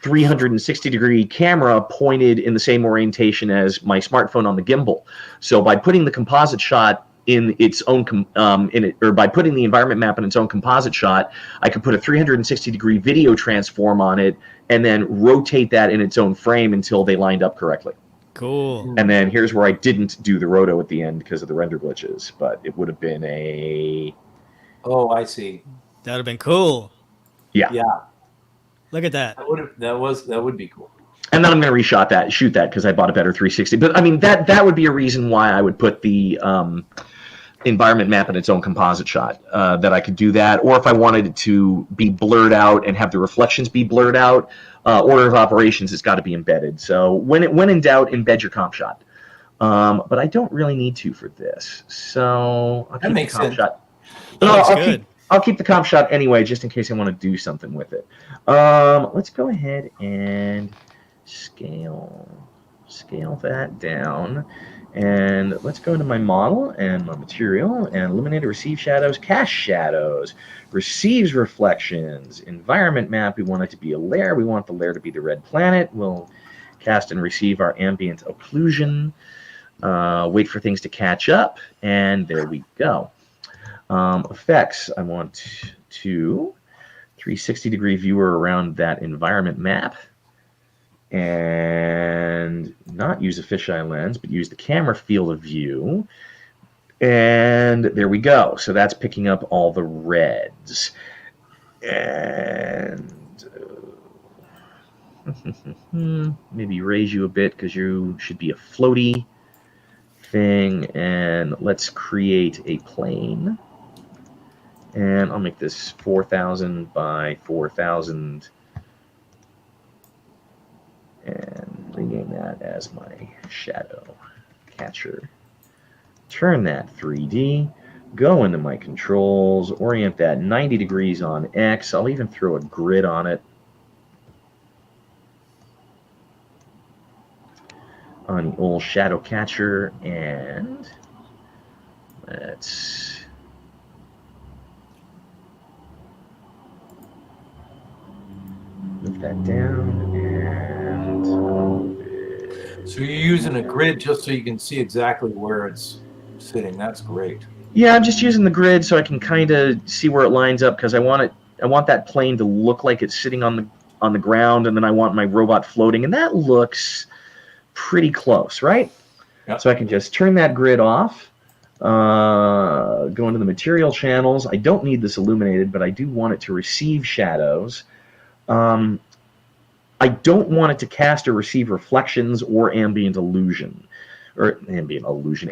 360-degree camera pointed in the same orientation as my smartphone on the gimbal. So by putting the composite shot in its own by putting the environment map in its own composite shot, I could put a 360-degree video transform on it and then rotate that in its own frame until they lined up correctly. Cool. And then here's where I didn't do the roto at the end because of the render glitches, but it would have been a... Oh, I see. That would have been cool. Yeah. Yeah. Look at that. That would be cool. And then I'm going to shoot that because I bought a better 360. But I mean, that would be a reason why I would put the environment map in its own composite shot, that I could do that. Or if I wanted it to be blurred out and have the reflections be blurred out, order of operations has got to be embedded. So when in doubt, embed your comp shot. But I don't really need to for this. So I'll keep the comp shot. I'll keep the comp shot anyway, just in case I want to do something with it. Let's go ahead and scale scale that down. And let's go into my model and my material and illuminate, receive shadows, cast shadows, receives reflections, environment map. We want it to be a layer. We want the layer to be the red planet. We'll cast and receive our ambient occlusion. Wait for things to catch up, and there we go. Effects, I want to 360-degree viewer around that environment map. And not use a fisheye lens, but use the camera field of view. And there we go. So that's picking up all the reds. And maybe raise you a bit because you should be a floaty thing. And let's create a plane. And I'll make this 4,000 by 4,000. And rename that as my shadow catcher. Turn that 3D. Go into my controls. Orient that 90 degrees on X. I'll even throw a grid on it. On the old shadow catcher. And let's move that down. And so you're using a grid just so you can see exactly where it's sitting. That's great. yeah, I'm just using the grid so I can kind of see where it lines up because I want that plane to look like it's sitting on the ground, and then I want my robot floating, and that looks pretty close, right? Yep. So I can just turn that grid off, go into the material channels. I don't need this illuminated, but I do want it to receive shadows. I don't want it to cast or receive reflections or ambient occlusion. Or ambient occlusion.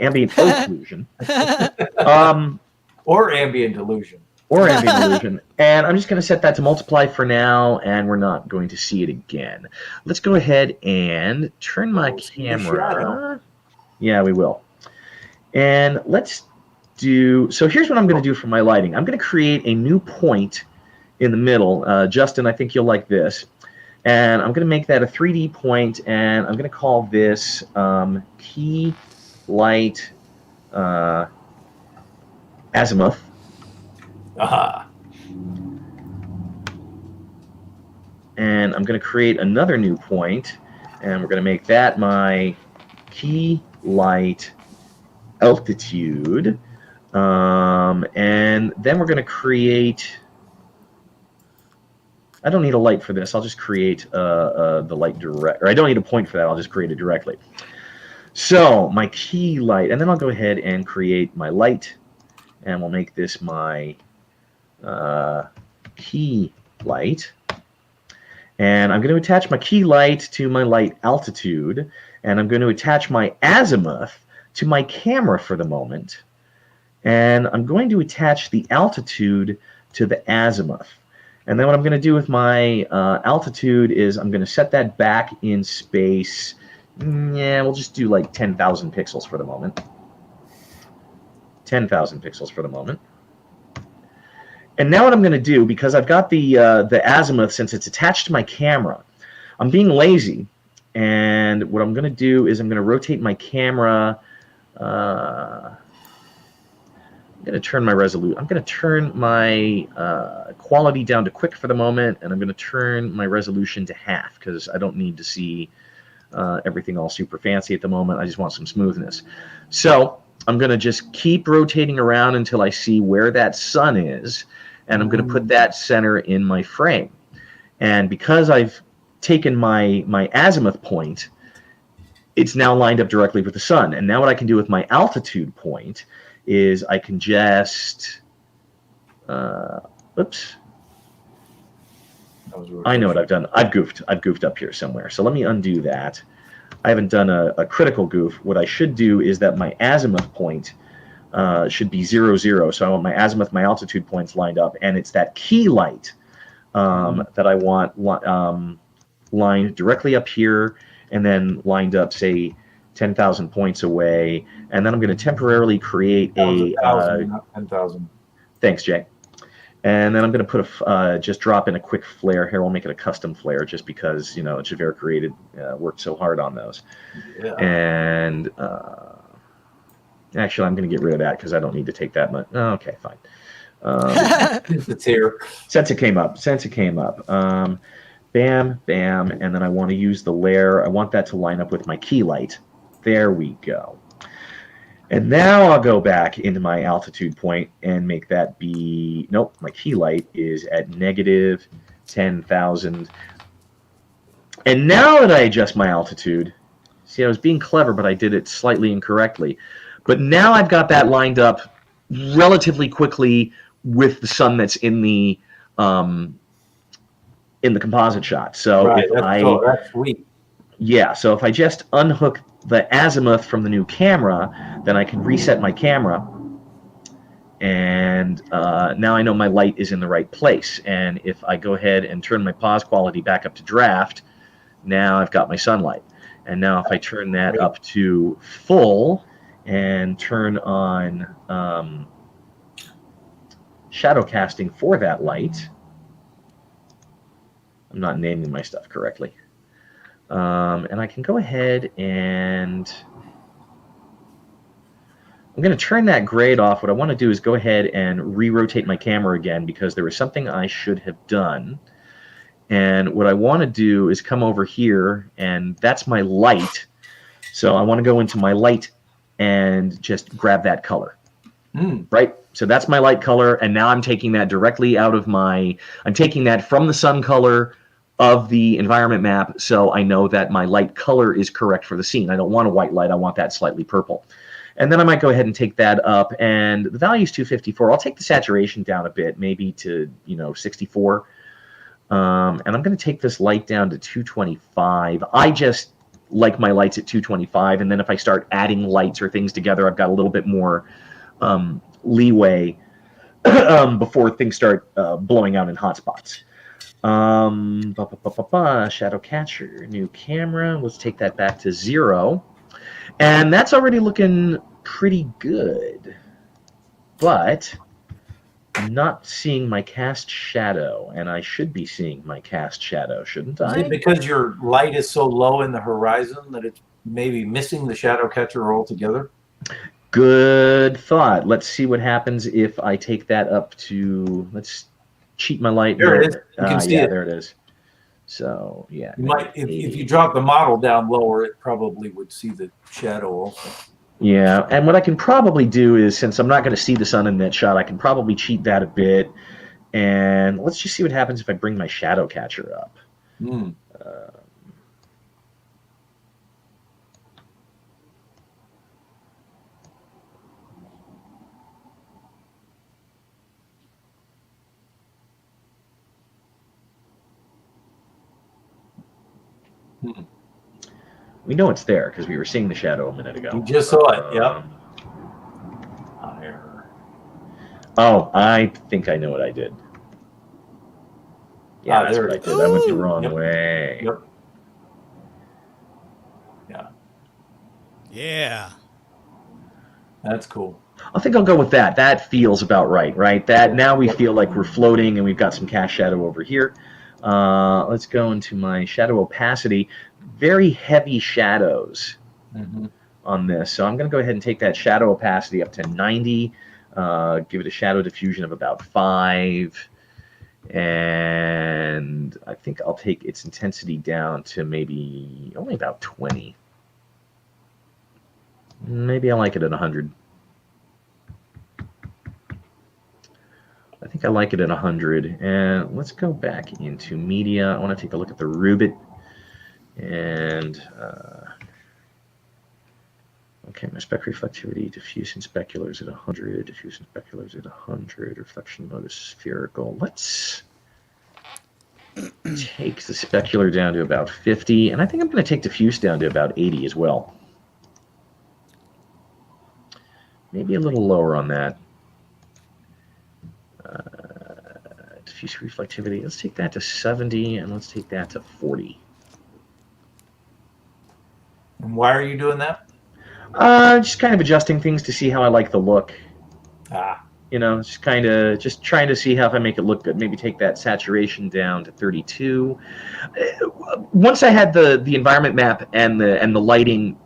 Or ambient illusion. Or ambient illusion. And I'm just going to set that to multiply for now, and we're not going to see it again. Let's go ahead and turn my camera. Yeah, we will. And let's do, so here's what I'm going to do for my lighting. I'm going to create a new point in the middle. Justin, I think you'll like this. And I'm going to make that a 3D point, and I'm going to call this key light azimuth. Aha. And I'm going to create another new point, and we're going to make that my key light altitude. And then we're going to create, I don't need a light for this. I'll just create the light direct, or I don't need a point for that. I'll just create it directly. So my key light, and then I'll go ahead and create my light, and we'll make this my key light. And I'm going to attach my key light to my light altitude, and I'm going to attach my azimuth to my camera for the moment. And I'm going to attach the altitude to the azimuth. And then what I'm going to do with my altitude is I'm going to set that back in space. Yeah, we'll just do like 10,000 pixels for the moment. 10,000 pixels for the moment. And now what I'm going to do, because I've got the azimuth, since it's attached to my camera, I'm being lazy. And what I'm going to do is I'm going to rotate my camera. I'm going to turn my resolution. I'm going to turn my quality down to quick for the moment, and I'm going to turn my resolution to half because I don't need to see everything all super fancy at the moment. I just want some smoothness. So I'm going to just keep rotating around until I see where that sun is, and I'm going to put that center in my frame. And because I've taken my azimuth point, it's now lined up directly with the sun. And now what I can do with my altitude point is I can just, oops. I know what I've done. I've goofed up here somewhere. So let me undo that. I haven't done a critical goof. What I should do is that my azimuth point should be 0, 0. So I want my azimuth, my altitude points lined up, and it's that key light that I want lined directly up here, and then lined up, say, 10,000 points away. And then I'm going to temporarily create a 10,000. Thanks, Jay. And then I'm going to put just drop in a quick flare here. We'll make it a custom flare just because, you know, Javert created, worked so hard on those. Yeah. And actually, I'm going to get rid of that because I don't need to take that much. Oh, okay, fine. It's here. Sensei came up. Sensei came up. Bam, bam. And then I want to use the layer. I want that to line up with my key light. There we go. And now I'll go back into my altitude point and make that be, nope, my key light is at negative 10,000. And now that I adjust my altitude, see, I was being clever, but I did it slightly incorrectly. But now I've got that lined up relatively quickly with the sun that's in the composite shot. So Right, if that's sweet. yeah, so if I just unhook the azimuth from the new camera, then I can reset my camera, and now I know my light is in the right place. And if I go ahead and turn my pause quality back up to draft, now I've got my sunlight. And now if I turn that up to full and turn on shadow casting for that light, I'm not naming my stuff correctly. And I can go ahead and I'm going to turn that grade off. What I want to do is go ahead and re-rotate my camera again because there was something I should have done. And what I want to do is come over here, and that's my light. So I want to go into my light and just grab that color. Right? So that's my light color, and now I'm taking that directly out of I'm taking that from the sun color of the environment map, so I know that my light color is correct for the scene. I don't want a white light, I want that slightly purple. And then I might go ahead and take that up, and the value is 254. I'll take the saturation down a bit, maybe to 64. And I'm going to take this light down to 225. I just like my lights at 225, and then if I start adding lights or things together, I've got a little bit more leeway before things start blowing out in hot spots. Shadow catcher, new camera. Let's take that back to 0. And that's already looking pretty good. But I'm not seeing my cast shadow, and I should be seeing my cast shadow, shouldn't I? Is it because your light is so low in the horizon that it's maybe missing the shadow catcher altogether? Good thought. Let's see what happens if I take that up to, let's cheat my light. There it is. You can see it. There it is. So, yeah. You might, if you drop the model down lower, it probably would see the shadow also. Yeah, and what I can probably do is, since I'm not going to see the sun in that shot, I can probably cheat that a bit. And let's just see what happens if I bring my shadow catcher up. We know it's there because we were seeing the shadow a minute ago. You just saw it, yep. Oh, I think I know what I did. Yeah, that's what I did. I went the wrong way. Yep. Yeah. Yeah. That's cool. I think I'll go with that. That feels about right, right? That now we feel like we're floating and we've got some cast shadow over here. Let's go into my shadow opacity. Very heavy shadows on this. So I'm going to go ahead and take that shadow opacity up to 90. Give it a shadow diffusion of about 5. And I think I'll take its intensity down to maybe only about 20. Maybe I like it at 100. I think I like it at 100. And let's go back into media. I want to take a look at the Rubit. And okay, my spec reflectivity, diffuse and specular is at 100, diffuse and specular is at 100, reflection mode is spherical. Let's take the specular down to about 50, and I think I'm going to take diffuse down to about 80 as well. Maybe a little lower on that. Diffuse reflectivity, let's take that to 70, and let's take that to 40. And why are you doing that? Just kind of adjusting things to see how I like the look. You know, just trying to see how if I make it look good. Maybe take that saturation down to 32. Once I had the environment map and the lighting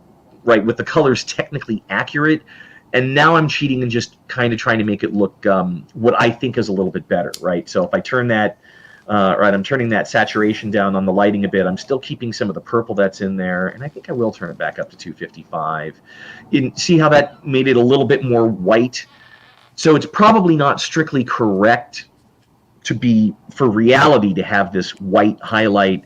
right with the colors technically accurate, and now I'm cheating and just kind of trying to make it look what I think is a little bit better, right? So if I turn that right, I'm turning that saturation down on the lighting a bit. I'm still keeping some of the purple that's in there, and I think I will turn it back up to 255. See how that made it a little bit more white. So it's probably not strictly correct to be, for reality, to have this white highlight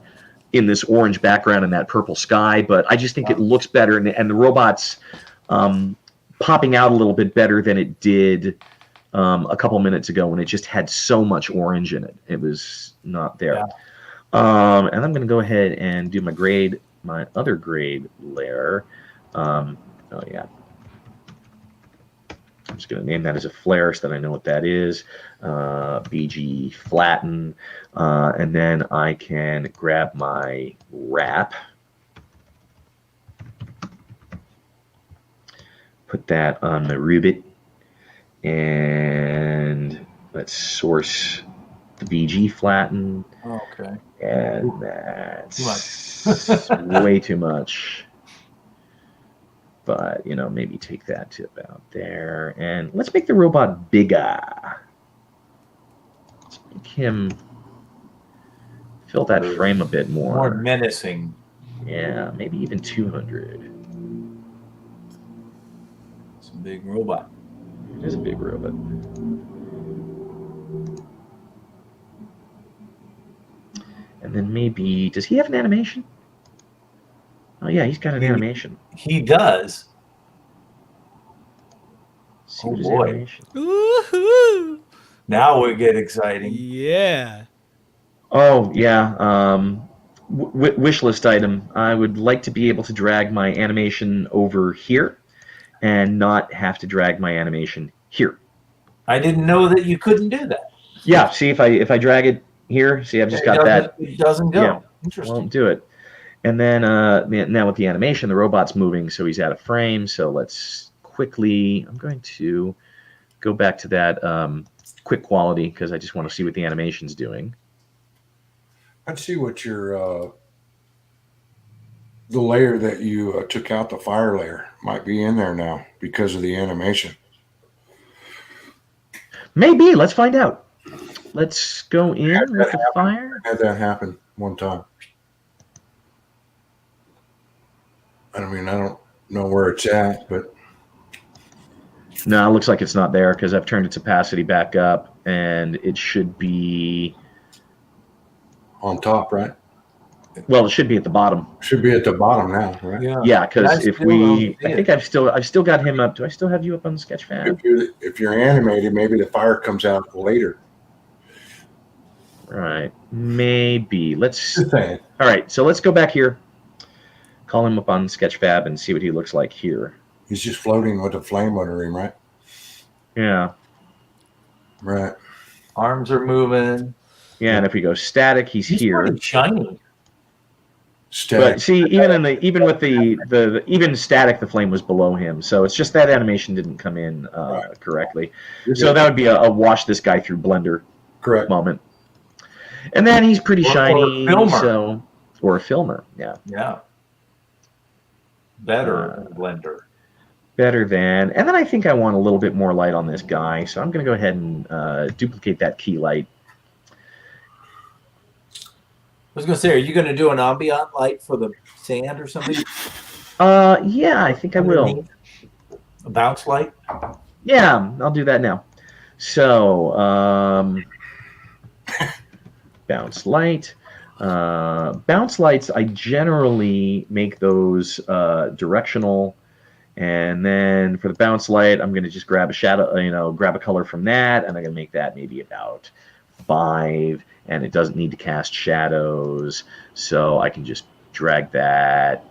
in this orange background and that purple sky, but I just think it looks better, and the robot's popping out a little bit better than it did a couple minutes ago when it just had so much orange in it. It was not there. Yeah. And I'm going to go ahead and do my other grade layer. Oh yeah. I'm just going to name that as a flare so that I know what that is. BG flatten. And then I can grab my wrap. Put that on my Rubit. And let's source the BG flatten. Okay. And that's way too much. But, you know, maybe take that to about there. And let's make the robot bigger. Let's make him fill that frame a bit more. More menacing. Yeah, maybe even 200. It's a big robot. It is a big robot. And then maybe, does he have an animation? Oh yeah, he's got an animation. He does. Oh boy! Woohoo! Now we get exciting. Yeah. Oh yeah. Wish list item. I would like to be able to drag my animation over here, and not have to drag my animation here. I didn't know that you couldn't do that. Yeah. See, if I drag it here, see, I've just got that. It doesn't go. Yeah, interesting. Won't do it. And then now with the animation, the robot's moving, so he's out of frame. So let's quickly, I'm going to go back to that quick quality because I just want to see what the animation's doing. I'd see what your the layer that you took out, the fire layer, might be in there now because of the animation. Maybe. Let's find out. Let's go in with the fire. Had that happen one time. I mean, I don't know where it's at, but no, it looks like it's not there because I've turned its opacity back up, and it should be on top, right? Well, it should be at the bottom. Should be at the bottom now, right? Yeah, because if we, I think I've still got him up. Do I still have you up on the Sketchfab? If you're animated, maybe the fire comes out later. Right, maybe. Let's. All right, so let's go back here. Call him up on Sketchfab and see what he looks like here. He's just floating with a flame under him, right? Yeah. Right. Arms are moving. Yeah, and if we go static, he's here. Pretty shiny. Static. But see, even with the even static, the flame was below him. So it's just that animation didn't come in correctly. So that would be a wash this guy through Blender moment. And then he's pretty shiny. Or a filmer. Yeah. Yeah. Better than Blender. Better than. And then I think I want a little bit more light on this guy. So I'm going to go ahead and duplicate that key light. I was going to say, are you going to do an ambient light for the sand or something? Yeah, I think I will. A bounce light? Yeah, I'll do that now. So, bounce light. Bounce lights, I generally make those directional, and then for the bounce light, I'm going to just grab a shadow, grab a color from that, and I'm going to make that maybe about 5, and it doesn't need to cast shadows, so I can just drag that,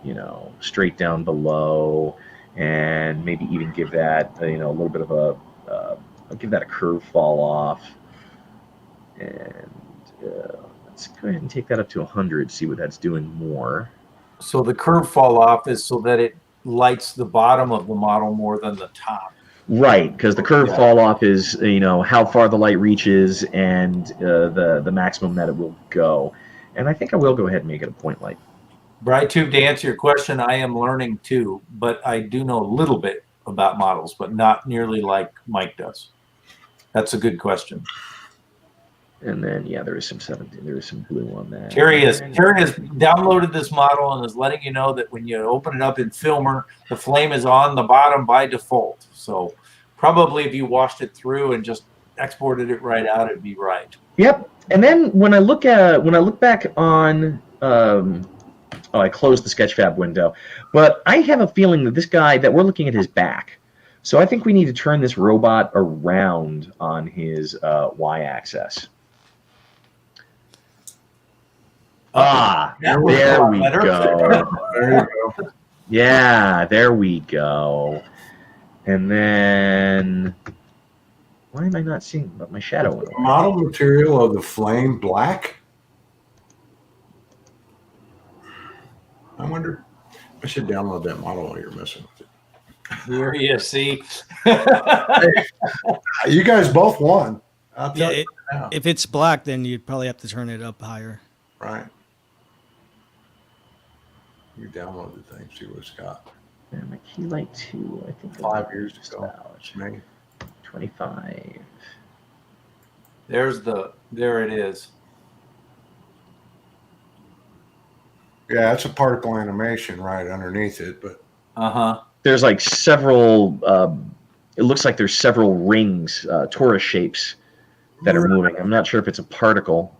straight down below, and maybe even give that, a little bit of I'll give that a curve fall off, and let's go ahead and take that up to 100, see what that's doing more. So the curve fall off is so that it lights the bottom of the model more than the top. Right, because the curve fall off is, you know, how far the light reaches and the maximum that it will go. And I think I will go ahead and make it a point light. BrightTube, to answer your question, I am learning too, but I do know a little bit about models, but not nearly like Mike does. That's a good question. And then, yeah, there is some 17. There is some blue on that. Terry has downloaded this model and is letting you know that when you open it up in Filmer, the flame is on the bottom by default. So probably if you washed it through and just exported it right out, it'd be right. Yep. And then when I look back on, I closed the Sketchfab window, but I have a feeling that this guy that we're looking at his back. So I think we need to turn this robot around on his y-axis. There we go. There you go. Yeah, there we go. And then, why am I not seeing my shadow? The model material of the flame black? I wonder. I should download that model while you're messing with it. Here you see. You guys both won. I'll tell Yeah, you now. if it's black, then you'd probably have to turn it up higher. Right. You download the thing, see what it's got. Yeah, my key light 2, I think 5 years ago. about Maybe. 25. There it is. Yeah, that's a particle animation right underneath it, but There's like several, it looks like there's several rings, torus shapes that are moving. I'm not sure if it's a particle.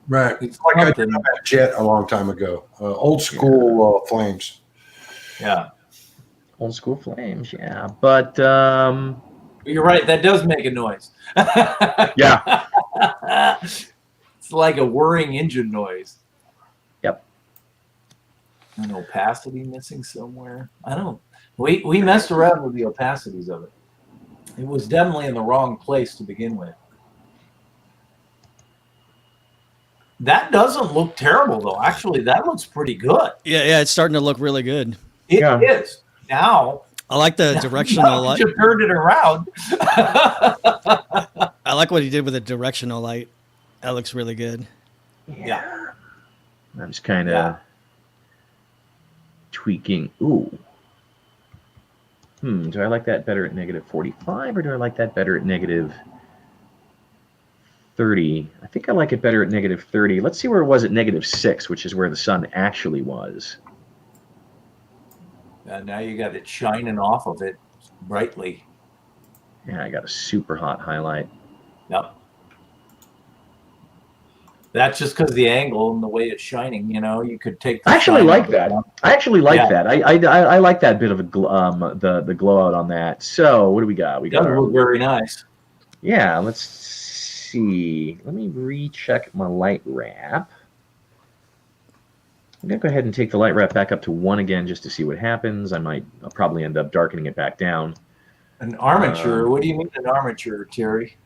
right. It's like I did that jet a long time ago. Old school flames. Yeah. Old school flames, yeah. But, You're right. That does make a noise. yeah. It's like a whirring engine noise. Yep. An opacity missing somewhere. I don't. We messed around with the opacities of it. It was definitely in the wrong place to begin with. That doesn't look terrible though. Actually, that looks pretty good. Yeah, it's starting to look really good. It is. Now I like the directional light. You turned it around. I like what he did with the directional light. That looks really good. Yeah. I'm just kind of tweaking. Ooh. Do I like that better at negative 45 or do I like that better at negative 30? I think I like it better at negative 30. Let's see where it was at negative 6, which is where the sun actually was. And now you got it shining off of it brightly. Yeah, I got a super hot highlight. Yep. That's just because the angle and the way it's shining. You know, you could take. I actually like that. I actually like that. I like that bit of a the glow out on that. So what do we got? We got Doesn't look very nice. Yeah, let's see. Let me recheck my light wrap. I'm gonna go ahead and take the light wrap back up to 1 again just to see what happens. I'll probably end up darkening it back down. An armature? What do you mean an armature, Terry?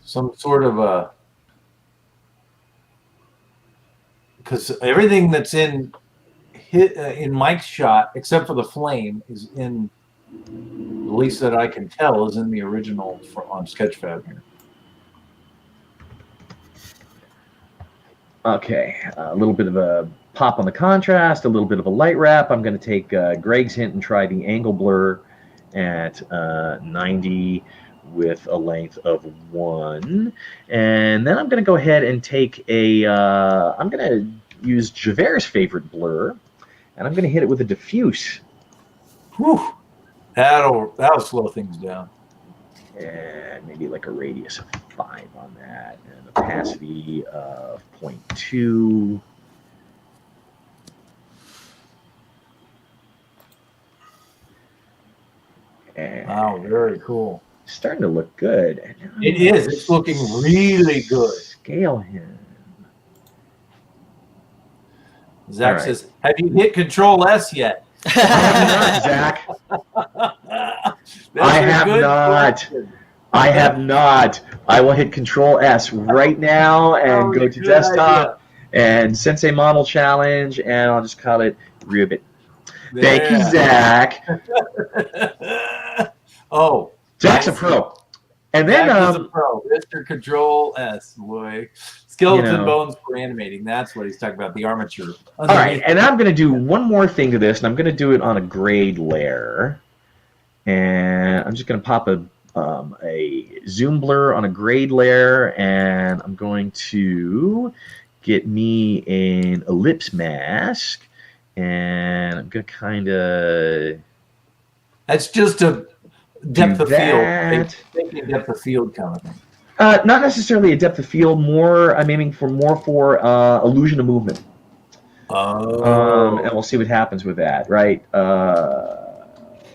Some sort of a, because everything that's in Mike's shot, except for the flame, is in, at least that I can tell, is in the original on Sketchfab here. Okay, a little bit of a pop on the contrast, a little bit of a light wrap. I'm going to take Greg's hint and try the angle blur at 90 with a length of 1. And then I'm going to go ahead and take I'm going to use Javert's favorite blur, and I'm going to hit it with a diffuse. Whew. That'll slow things down. And maybe like a radius of 5 on that, and opacity of 0.2. And wow, very cool. Starting to look good. It is. It's looking really good. Scale him. Zach says, "Have you hit Control S yet?" I have not, Zach. I have not. I have not. I will hit Control S right now and go to desktop and Sensei Model Challenge, and I'll just call it Ribbit. Thank you, Zach. Oh, Zach's a nice. pro. And then, Zach is a pro. Mr. Control S, boy. Skeleton bones for animating. That's what he's talking about, the armature. All right, and I'm going to do one more thing to this, and I'm going to do it on a grade layer. And I'm just going to pop a zoom blur on a grade layer, and I'm going to get me an ellipse mask, and I'm going to kind of... That's just a depth of field. Thinking depth of field kind of thing. Not necessarily a depth of field. I'm aiming for more for illusion of movement. Oh. And we'll see what happens with that, right?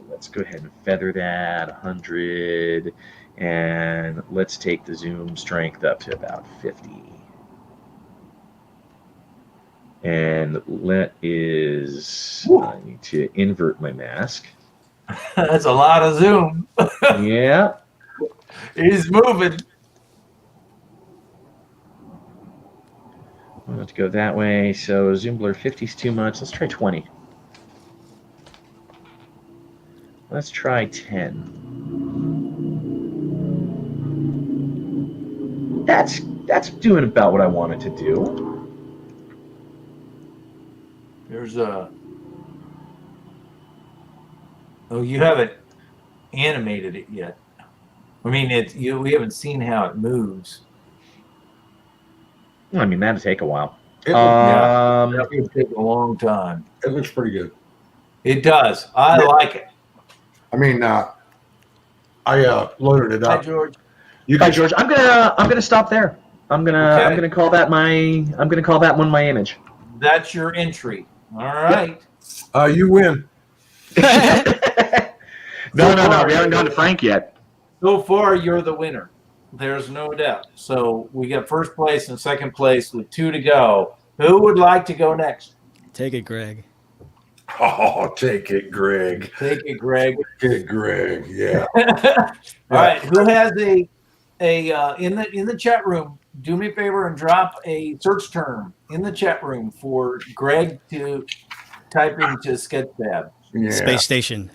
Let's go ahead and feather that 100, and let's take the zoom strength up to about 50. And I need to invert my mask. That's a lot of zoom. Yeah. He's moving. I'm going to go that way. So zoom blur 50 is too much. Let's try 20. Let's try 10. That's doing about what I wanted to do. There's a... Oh, you haven't animated it yet. I mean, we haven't seen how it moves. I mean, that'll take a while. That would take a long time. It looks pretty good. It does. I like it. I mean, I loaded it Hi, up. George. Hi, George. I'm gonna stop there. I'm gonna call that one my image. That's your entry. All right. You win. No. We haven't gone to Frank yet. So far, you're the winner. There's no doubt. So we got first place and second place with 2 to go. Who would like to go next? Take it, Greg. Oh, take it, Greg. Take it, Greg. Take it, Greg. Yeah. All right. Who has in the chat room? Do me a favor and drop a search term in the chat room for Greg to type into Sketchfab. Yeah. Space station.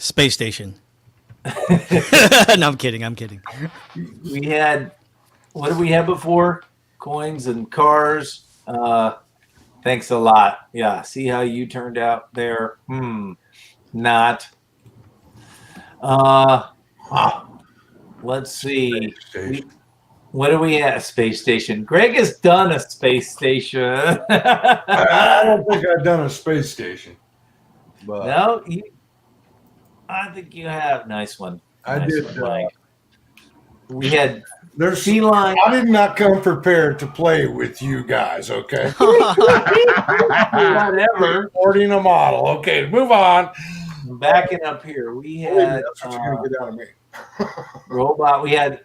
No, I'm kidding. We had, what did we have before? Coins and cars. Thanks a lot. Yeah, see how you turned out there? Not. Let's see. What do we have? Space station. Greg has done a space station. I don't think I've done a space station. But No, I think you have. Nice one. I Nice did. one, Mike. We had There's feline. I did not come prepared to play with you guys, okay? Whatever. Ordering a model. Okay, move on. Backing up here, we had That's what you're gonna get out of me. robot. We had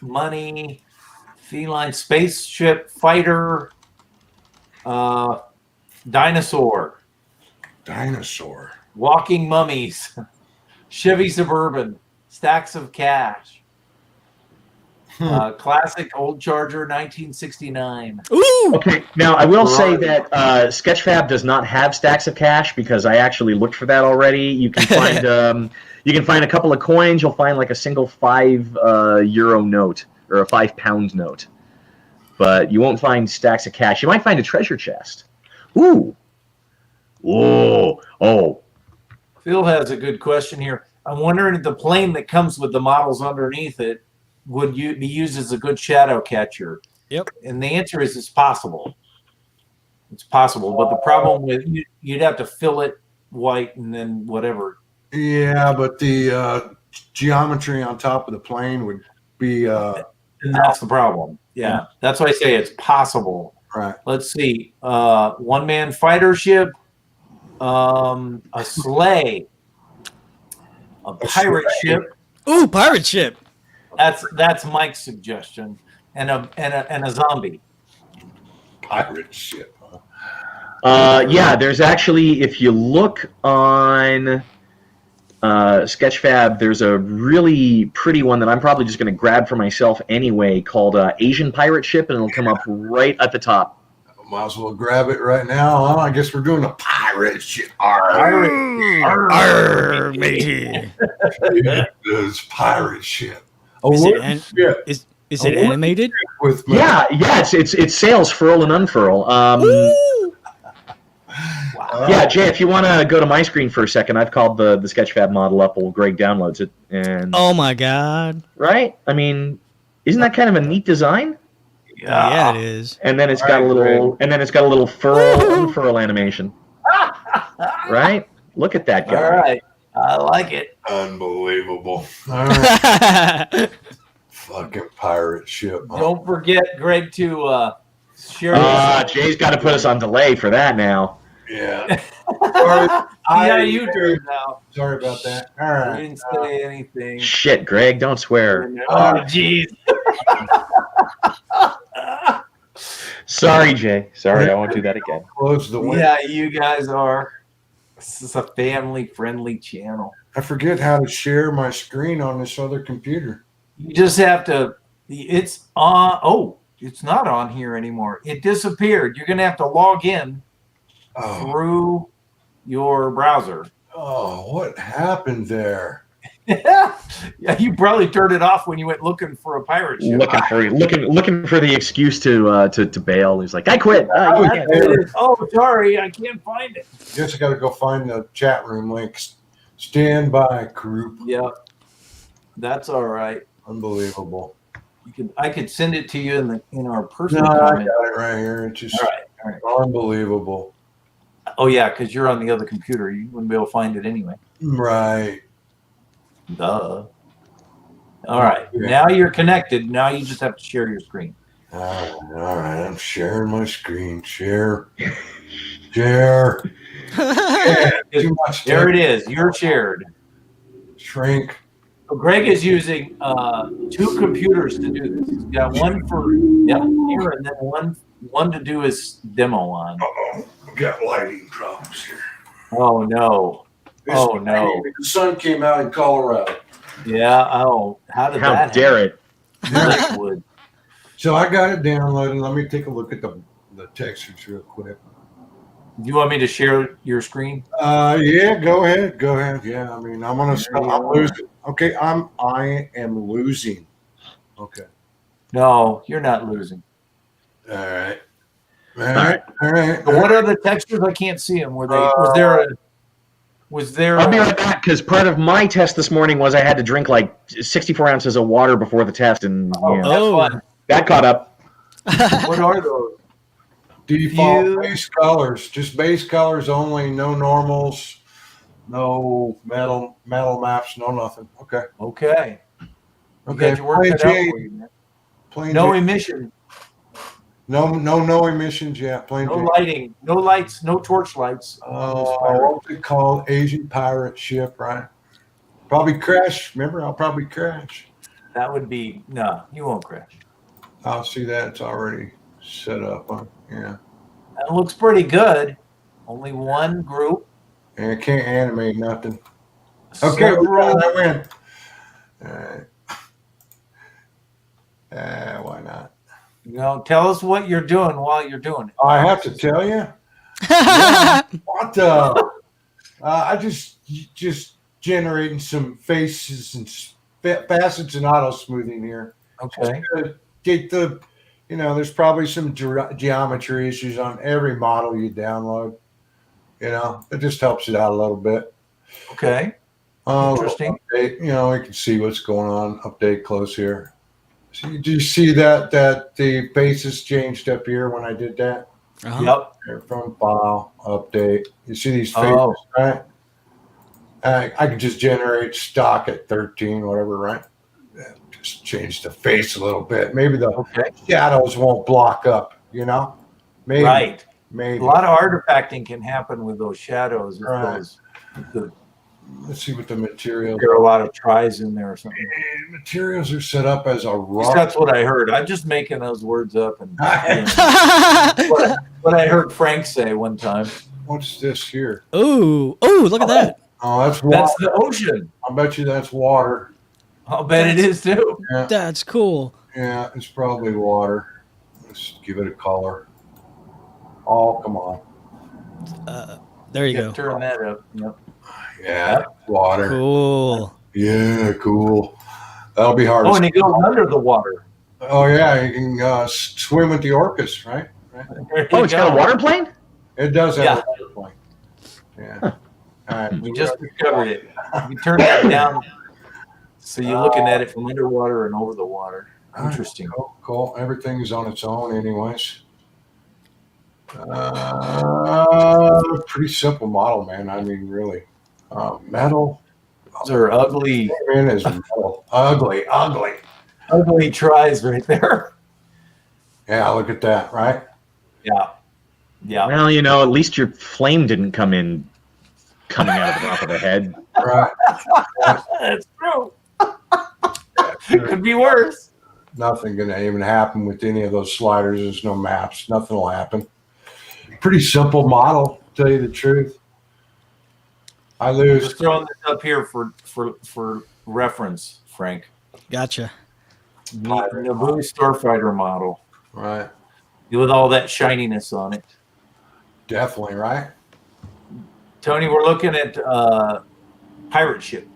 money, feline, spaceship, fighter, dinosaur, walking mummies, Chevy Suburban, stacks of cash, classic old Charger, 1969. Ooh. Okay, now I will say that Sketchfab does not have stacks of cash because I actually looked for that already. You can find a couple of coins. You'll find like a single €5 note or a £5 note, but you won't find stacks of cash. You might find a treasure chest. Ooh, oh. Phil has a good question here. I'm wondering if the plane that comes with the models underneath it would be used as a good shadow catcher. Yep. And the answer is it's possible. It's possible, but the problem with you'd have to fill it white and then whatever. Yeah, but the geometry on top of the plane would be And that's the problem. Yeah. That's why I say it's possible. right. Let's see. One-man fighter ship, a sleigh, a pirate ship. Ooh, pirate ship. That's Mike's suggestion, and a zombie. Pirate ship. Yeah, there's actually, if you look on Sketchfab, there's a really pretty one that I'm probably just going to grab for myself anyway called Asian Pirate Ship, and it'll come up right at the top. Might as well grab it right now. Huh? I guess we're doing a pirate ship. Arr, matey. This pirate ship. A Is it wooden ship. is it animated? With Yeah, it's sails furl and unfurl. Ooh. Yeah, Jay, if you want to go to my screen for a second, I've called the Sketchfab model up while Greg downloads it. And Oh my god. right? I mean, isn't that kind of a neat design? Yeah, it is. And then it's All got right, a little, and then it's got a little furl unfurl animation. Right? Look at that guy. All right. I like it. Unbelievable. All right. Fucking pirate ship. Huh? Don't forget, Greg, to share. Jay's got to put us on delay for that now. Yeah. Sorry, Yeah, you turn now. sorry about that. All I right. didn't say anything. Shit, Greg, don't swear. Oh, jeez. Sorry, Jay. Sorry, I won't do that again. Close the window. Yeah, you guys are. This is a family-friendly channel. I forget how to share my screen on this other computer. You just have to. It's on. Oh, it's not on here anymore. It disappeared. You're going to have to log in through your browser. Oh, what happened there? Yeah, you probably turned it off when you went looking for a pirate ship. Looking for the excuse to bail. He's like, I quit. You can't do it. Oh, sorry, I can't find it. Guess I got to go find the chat room links. Stand by, group. Yeah, that's all right. Unbelievable. I could send it to you in our No, personal I got comment. it right here. It's just All right. unbelievable. Oh yeah, because you're on the other computer. You wouldn't be able to find it anyway. Right. Duh. All right. Yeah. Now you're connected. Now you just have to share your screen. All right. I'm sharing my screen. Share. Share. Yeah, too much. There it is. You're shared. Shrink. So Greg is using 2 computers to do this. He's got one for here and then one to do his demo on. Uh-oh. We got lighting problems here. Oh no. Oh no. The sun came out in Colorado. Yeah. Oh, how did How that dare it? happen? So I got it downloaded. Let me take a look at the textures real quick. Do you want me to share your screen? Yeah, go ahead. Go ahead. Yeah, I mean, I'm losing. Okay, I am losing. Okay. No, you're not losing. All right. All right. All right. But what are the textures? I can't see them. Was there? I'll be right back because part of my test this morning was I had to drink like 64 ounces of water before the test, and you know, That's fun. that caught up. What are those? Default base colors, just base colors only. No normals, no metal maps, no nothing. Okay. Okay. You Okay. got your work cut out for you, man. Plain No Jane. emission, No emissions yet. Plain no Jane. lighting, no lights, no torch lights. What's it called? Asian pirate ship, right? Probably crash. Remember, I'll probably crash. That would be no. You won't crash. I'll see that it's already set up. Huh? Yeah. That looks pretty good. Only one group. And I can't animate nothing. Okay, I win. All right. Why not? Tell us what you're doing while you're doing it. I have to tell you. What the? I just generating some faces and facets and auto smoothing here. Okay. Get the, there's probably some geometry issues on every model you download. It just helps it out a little bit. Okay. Interesting. Update, we can see what's going on. Update close here. So do you see that the faces changed up here when I did that? Yep. Here, from file, update. You see these faces, right? I can just generate stock at 13, whatever, right? Just change the face a little bit. Maybe the shadows won't block up, Maybe. Right. Maybe. A lot of artifacting can happen with those shadows. Right. Let's see what the materials. There are a lot of tries in there or something. Materials are set up as a At least rough. that's what I heard. I'm just making those words up and what I heard Frank say one time. What's this here? Ooh, look at that. Oh, that's water. That's the ocean. I'll bet you that's water. I'll bet it is too. Yeah, That's cool. yeah, it's probably water. Let's give it a color. Oh, come on. There you Yeah, go. turn that up. Yep. Yeah, water. Cool. Yeah, cool. That'll be hard. Oh, and it goes under the water. Oh yeah, you can swim with the orcas, right? There Oh, you it's got a go. water plane? It does have Yeah. a water plane. Yeah. All right. We just discovered it. You turn that down, so you're looking at it from underwater and over the water. Interesting. Cool, cool. Everything's on its own, anyways. Pretty simple model, man. I mean, really. Metal. Those are ugly, Man is metal. Ugly, ugly. ugly tries right there. Yeah, look at that, right? Yeah. Yeah. Well, you know, at least your flame didn't coming out of the top of the head. Right. That's true. It could be worse. Nothing gonna even happen with any of those sliders. There's no maps. Nothing will happen. Pretty simple model, to tell you the truth. I lose. Just throwing this up here for reference, Frank. Gotcha. Naboo Starfighter model Right. with all that shininess on it. Definitely, right? Tony, we're looking at pirate ship.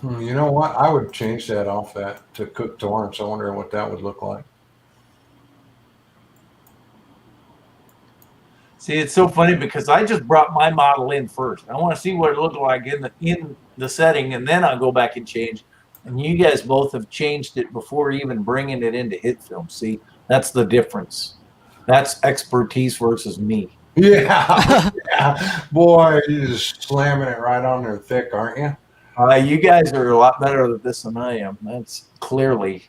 You know what? I would change that off that to Cook Torrance. I wonder what that would look like. See, it's so funny because I just brought my model in first. I want to see what it looked like in the setting, and then I'll go back and change. And you guys both have changed it before even bringing it into HitFilm. See, that's the difference. That's expertise versus me. Yeah. Yeah. Boy, you're just slamming it right on there thick, aren't you? You guys are a lot better at this than I am. That's clearly.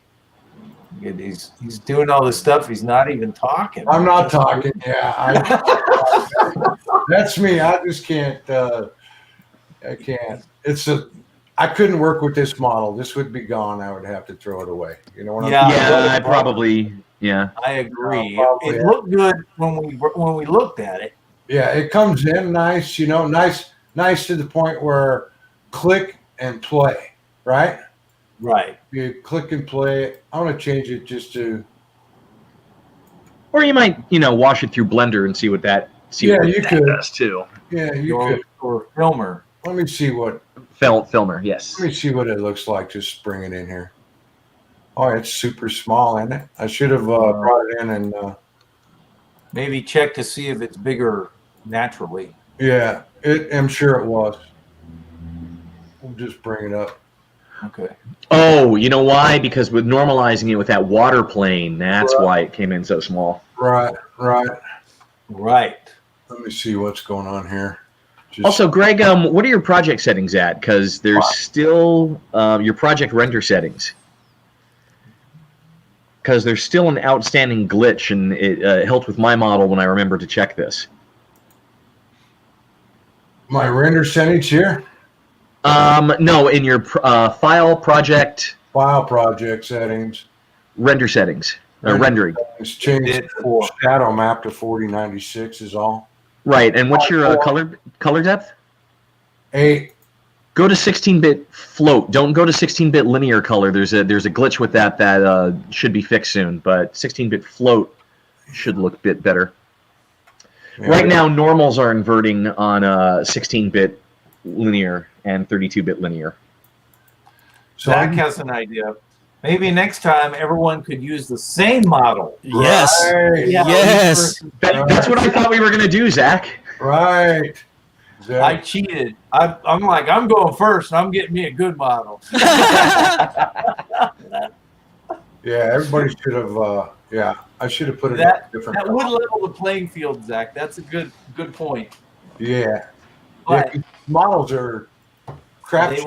He's doing all this stuff. He's not even talking. I'm not talking. Yeah. That's me. I just can't. I can't. I couldn't work with this model. This would be gone. I would have to throw it away. You know what I'm Yeah. saying? Yeah, I probably. Yeah. I agree. Probably, It yeah. looked good when we looked at it. Yeah, it comes in nice, nice to the point where click and play, right? Right. You click and play it. I want to change it just to. Or you might, wash it through Blender and see what that You could. does too. Yeah, you could. Or filmer. Let me see what. Filmer, yes. Let me see what it looks like. Just bring it in here. Oh, it's super small, isn't it? I should have brought it in and. Maybe check to see if it's bigger naturally. Yeah, I'm sure it was. We'll just bring it up. Okay. Oh, you know why? Because with normalizing it with that water plane, that's why it came in so small. Right. Right. Let me see what's going on here. Also, Greg, what are your project settings at? Because there's still your project render settings. Because there's still an outstanding glitch, and it helped with my model when I remembered to check this. My render settings here. No, in your file project Settings. render settings, rendering. It's changed for shadow map to 4096 is all. Right, and what's your color depth? 8. Go to 16-bit float. Don't go to 16-bit linear color. There's a glitch with that should be fixed soon. But 16-bit float should look a bit better. Yeah. Right now, normals are inverting on 16-bit linear and 32-bit linear. So Zach has an idea. Maybe next time everyone could use the same model. Yes. Right. Yeah, Yes. That's what I thought we were going to do, Zach. Right. I cheated. I'm like, I'm going first, and I'm getting me a good model. Yeah, everybody should have. I should have put it That in different. would level the playing field, Zach. That's a good point. Yeah. But Models are crap. they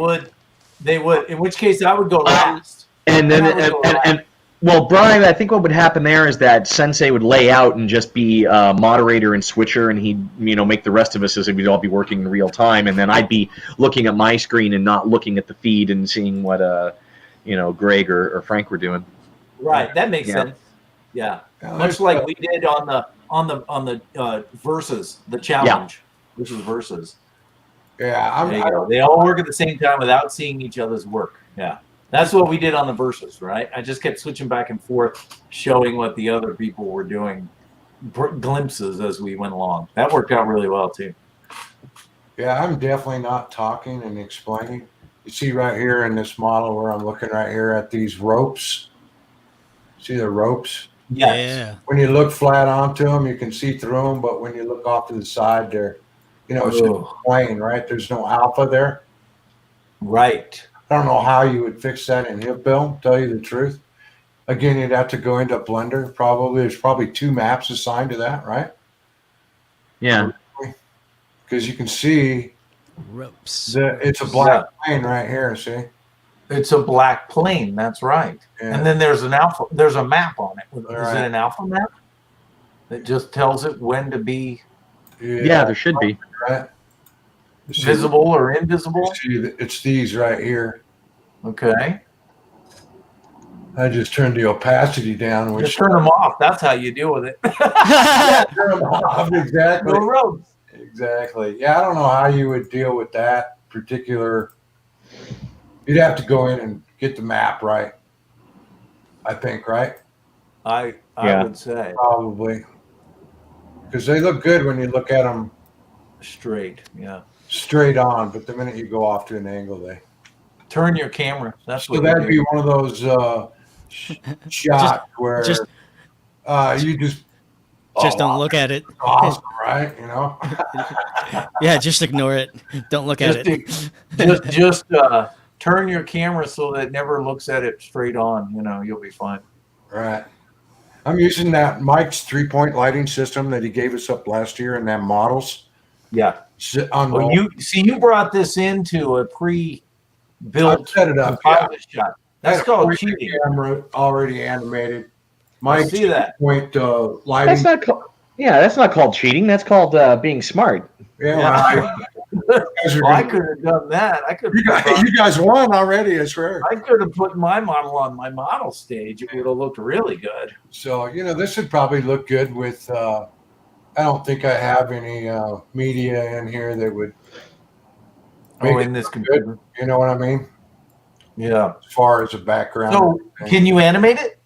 would. In which case, I would go last. And then, well, Brian, I think what would happen there is that Sensei would lay out and just be moderator and switcher, and he'd make the rest of us as if we'd all be working in real time, and then I'd be looking at my screen and not looking at the feed and seeing what Greg or Frank were doing. Right. That makes sense. Yeah. Much like we did on the versus the challenge, which is versus. Yeah, There you go. They all work at the same time without seeing each other's work. Yeah. That's what we did on the versus, right? I just kept switching back and forth, showing what the other people were doing. glimpses as we went along. That worked out really well too. Yeah, I'm definitely not talking and explaining. You see right here in this model where I'm looking right here at these ropes. See the ropes? Yes. Yeah. When you look flat onto them, you can see through them, but when you look off to the side, they're, it's just plain, right? There's no alpha there. Right. I don't know how you would fix that in HitFilm, tell you the truth. Again, you'd have to go into Blender. Probably there's probably 2 maps assigned to that, right? Yeah. Because you can see Ropes. it's a black plane right here. See, it's a black plane. That's right. Yeah. And then there's an alpha. There's a map on it. Is Right. it an alpha map that just tells it when to be Yeah, there should be. right. You see- visible or you invisible? see it's these right here. Okay. I just turned the opacity down, which Just turn them off. That's how you deal with it. turn them off. Exactly. No ropes. Exactly. Yeah, I don't know how you would deal with that particular. You'd have to go in and get the map right. I think, right? I Yeah. would say Probably. Because they look good when you look at them straight. Yeah. straight on, but the minute you go off to an angle, they. Turn your camera. That's So what that'd you be do. one of those shots where just- you just. Just oh, don't look at it. Awesome, right? Yeah, just ignore it. Don't look at it. Just turn your camera so that it never looks at it straight on. You'll be fine. Right. I'm using that Mike's 3-point lighting system that he gave us up last year in that models. Yeah. On Well, you brought this into a I've pre-built set it up. Yeah. composite shot. That's called cheating. Camera already animated. I Mike's see that. 3-point lighting. That's not called. Yeah, that's not called cheating. That's called being smart. Yeah, Yeah. well, I could have done that. you guys won already, I swear. I could have put my model on my model stage. It would have looked really good. So, this would probably look good with, I don't think I have any media in here that would make In it this look computer. good. You know what I mean? Yeah. As far as a background. So can you animate it?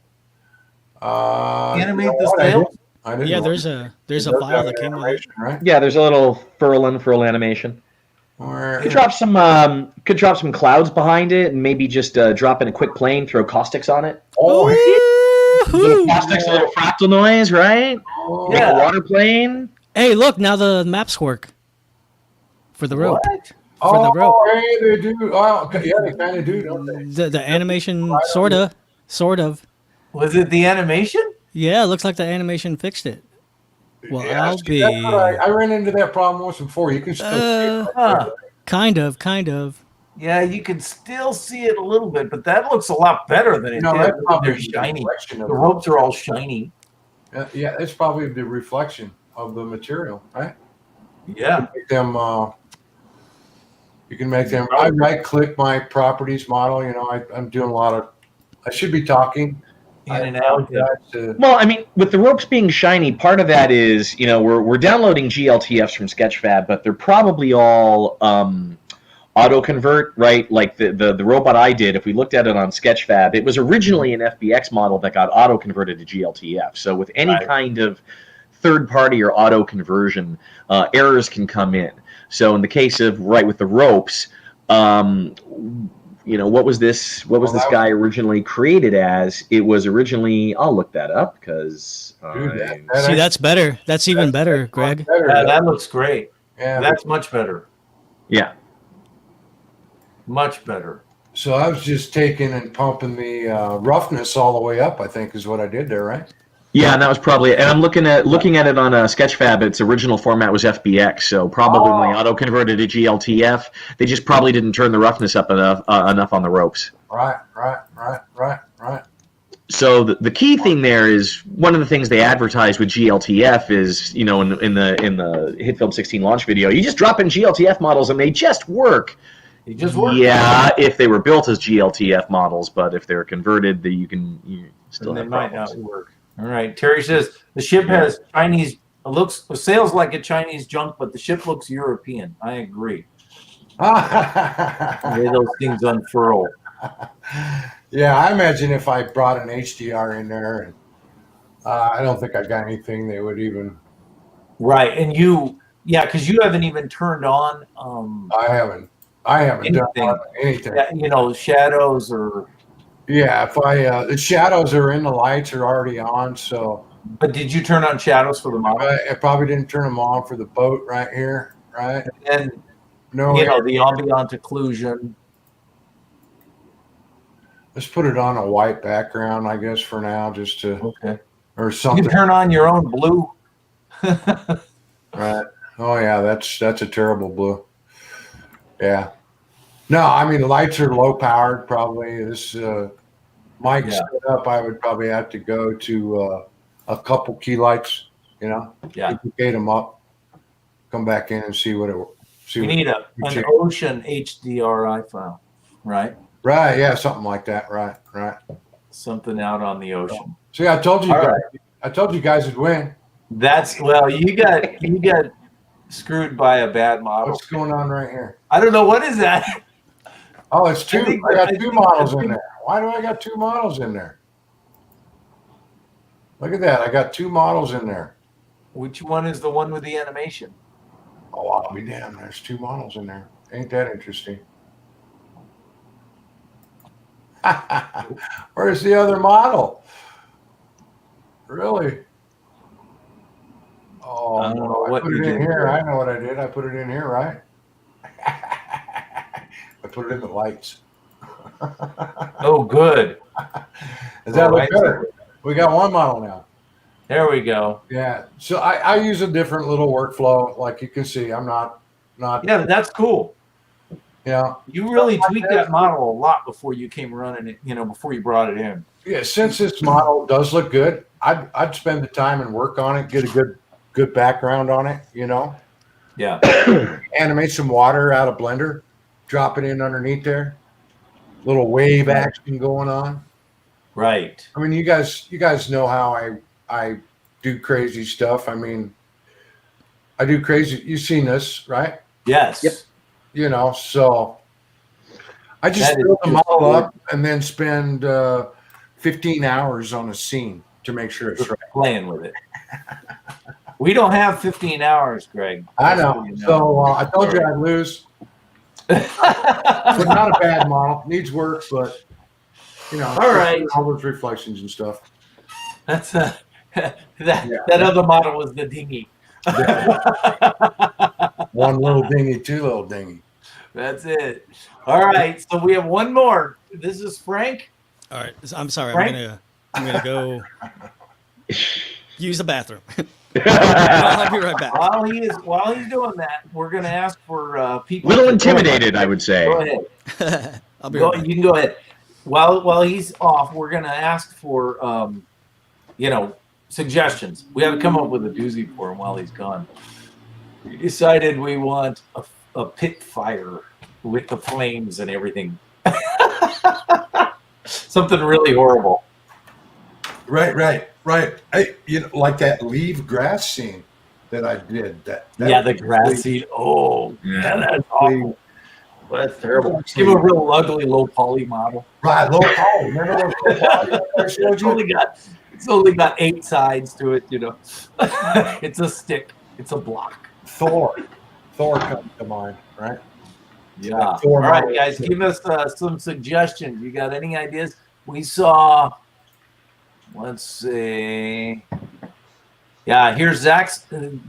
Animate the what? scales? I didn't Yeah, know. there's It a does file have that came with it. animation, right? Yeah, there's a little furl animation. Or, Could drop some clouds behind it, and maybe just drop in a quick plane, throw caustics on it. oh, Woo-hoo! Caustics, a little fractal noise, right? Make Yeah. a water plane. Hey, look, now the maps work for the rope. What? For the rope. hey, they do. Oh, okay. Yeah, they kind of do, don't they? The animation, sort of. Was it the animation? Yeah, it looks like the animation fixed it. Well, Yeah, I'll see, be that's what I ran into that problem once before. You can still see it. Huh. kind of. Yeah, you can still see it a little bit, but that looks a lot better than it No, did. that's probably They're shiny. reflection of The ropes are all shiny. Yeah, it's probably the reflection of the material, right? Yeah. Make them. You can make them. I right click my properties model. I'm doing a lot of. I should be talking. In and out. Yeah. Well, I mean, with the ropes being shiny, part of that is, we're downloading glTFs from Sketchfab, but they're probably all auto convert, right? Like the robot I did, if we looked at it on Sketchfab, it was originally an FBX model that got auto converted to glTF. So with any kind of third party or auto conversion, errors can come in. So in the case of with the ropes, what was this guy originally created as? It was originally, I'll look that up because See, that's better. That's even better, Greg. Yeah, that looks great. Yeah, That's much better. yeah. Much better. so I was just taking and pumping the roughness all the way up. I think is what I did there, right? Yeah, and that was probably. And I'm looking at it on Sketchfab. Its original format was FBX, so probably when they auto converted to glTF, they just probably didn't turn the roughness up enough on the ropes. Right. So the key thing there is one of the things they advertised with glTF is in the HitFilm 16 launch video, you just drop in glTF models and they just work. It just worked. Yeah, if they were built as glTF models, but if they're converted, you still And they have might problems. not work. All right. Terry says the ship has Chinese. It sails like a Chinese junk, but the ship looks European. I agree. The way those things unfurl. Yeah, I imagine if I brought an HDR in there and I don't think I got anything that would even. Right, and because you haven't even turned on I haven't done anything. Shadows or. Yeah, if the shadows are in, the lights are already on. So, but did you turn on shadows for the model? I probably didn't turn them on for the boat right here, right? And no, the ambient occlusion. Let's put it on a white background, I guess, for now, just to or something. You can turn on your own blue. Right. Oh yeah, that's a terrible blue. Yeah. No, I mean the lights are low powered. Probably this mic setup, I would probably have to go to a couple key lights. Duplicate them up, come back in and see what it. You need an Ocean HDRI file, right? Right. Yeah, something like that. Right. Something out on the ocean. See, I told you. I told you guys would win. You got screwed by a bad model. What's going on right here? I don't know. What is that? Oh, it's two. I got two models in there. Why do I got two models in there? Look at that. I got two models in there. Which one is the one with the animation? Oh, I'll be damned. There's two models in there. Ain't that interesting? Where's the other model? Really? Oh, I put it in here. I know what I did. I put it in here, right? I put it in the lights. Oh, good. Does that look better? We got one model now. There we go. Yeah. So I use a different little workflow. Like you can see, I'm not. Yeah, but that's cool. Yeah. You really tweaked that model a lot before you came running it, before you brought it in. Yeah. Since this model does look good, I'd spend the time and work on it, get a good background on it, Yeah. Animate some water out of Blender, drop it in underneath there. Little wave action going on. Right. I mean, you guys know how I do crazy stuff. I mean, I do crazy. You've seen this, right? Yes. Yep. So I just build the model up and then spend 15 hours on a scene to make sure it's right. Playing with it. We don't have 15 hours, Greg. I know. So I told you I'd lose. But not a bad model. Needs work, but all right. All those reflections and stuff. That's that other model was the dinghy. One little dinghy, two little dinghy. That's it. All right. So we have one more. This is Frank. All right. I'm sorry. Frank? I'm gonna go use the bathroom. I'll be right back. While he's doing that, we're gonna ask for people. Little intimidated, I would say. Go ahead. I'll be right back. You can go ahead. While he's off, we're gonna ask for suggestions. We haven't come up with a doozy for him while he's gone. We decided we want a pit fire with the flames and everything. Something really horrible. Right. Like that leaf grass scene that I did. The grass scene. Oh, yeah, that's awful. That's terrible. Give a real ugly low poly model. Right, low poly. Remember those low poly? It's only got 8 sides to it. It's a stick. It's a block. Thor comes to mind, right? Yeah. All right, guys, give us some suggestions. You got any ideas? We saw. Let's see. Yeah, here's Zach's.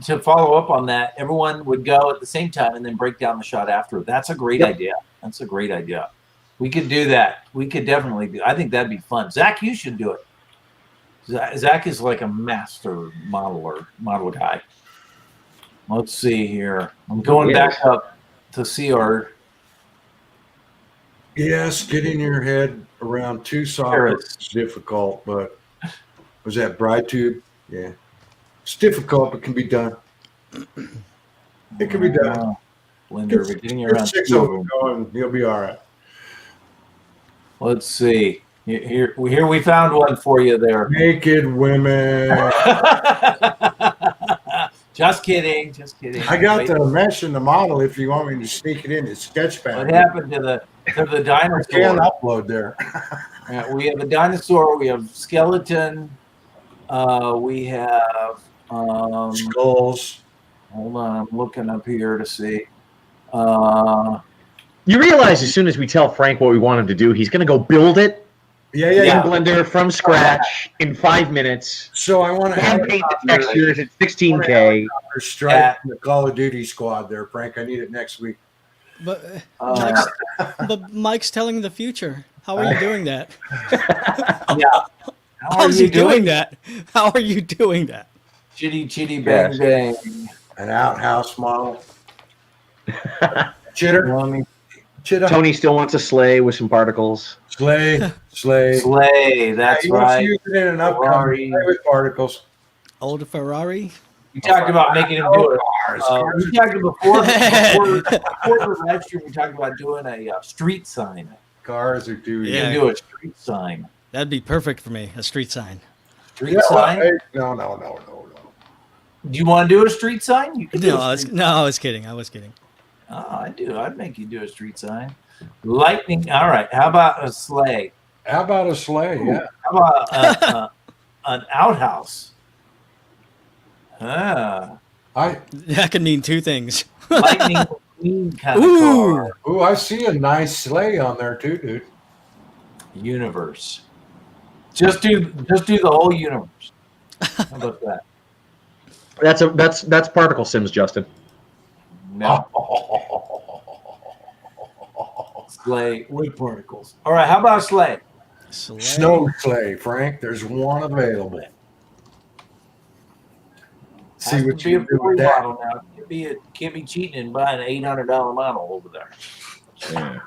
To follow up on that, everyone would go at the same time and then break down the shot after. That's a great idea. That's a great idea. We could do that. We could definitely do. I think that'd be fun. Zach, you should do it. Zach is like a master model guy. Let's see here. I'm going back up to see our. Yes, getting your head around two sockets is difficult, but was that BriTube? Yeah. It's difficult, but can be done. It can be done. Blender, we're getting around 6 of them going, you'll be all right. Let's see. Here we found one for you there. Naked women. Just kidding. I got the mesh in the model if you want me to sneak it in. It's Sketchfab. What happened to the dinosaur? I can't upload there. We have a dinosaur. We have skeleton. We have. Skulls. Hold on, I'm looking up here to see. You realize as soon as we tell Frank what we want him to do, he's going to go build it Yeah. in Blender from scratch in 5 minutes. So I want to Hand paint the textures at 16K. strike the Call of Duty squad there, Frank. I need it next week. But Mike's telling the future. How are you doing that? How's he doing that? How are you doing that? Chitty bang bang. An outhouse model. Chitter. Tony still wants a sleigh with some particles. Sleigh. That's Yeah, right. Use it in an upcoming with particles. Old Ferrari. We talked about making him do it. We talked before last year. We talked about doing a street sign. Cars are too. You can do a street sign. That'd be perfect for me. A street sign. Street sign? No. Do you want to do a street sign? You can do I was kidding. Oh, I do. I'd make you do a street sign. Lightning. All right. How about a sleigh? How about a sleigh? Yeah. How about an outhouse? That can mean two things. Lightning McQueen kind of car. Ooh, I see a nice sleigh on there too, dude. Universe. Just do the whole universe. How about that? That's particle sims, Justin. No. Sleigh with particles. All right, how about a sleigh? Snow sleigh, Frank. There's one available. See what you do with that. Now. Can't be cheating and buying an $800 model over there. Yeah.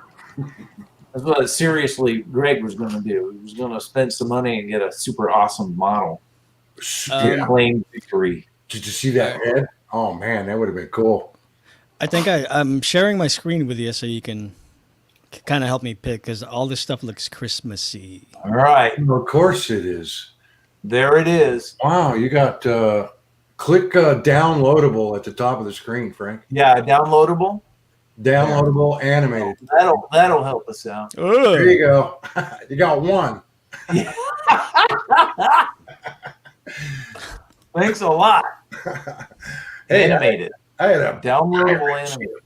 That's what seriously Greg was going to do. He was going to spend some money and get a super awesome model. Claim victory. Did you see that head? Oh man, that would have been cool. I think I'm sharing my screen with you so you can kind of help me pick because all this stuff looks Christmassy. All right. Of course it is. There it is. Wow, you got click downloadable at the top of the screen, Frank. Yeah, downloadable. Downloadable animated. That'll help us out. There you go. You got one. Thanks a lot. Hey, animated. I had a downloadable animated.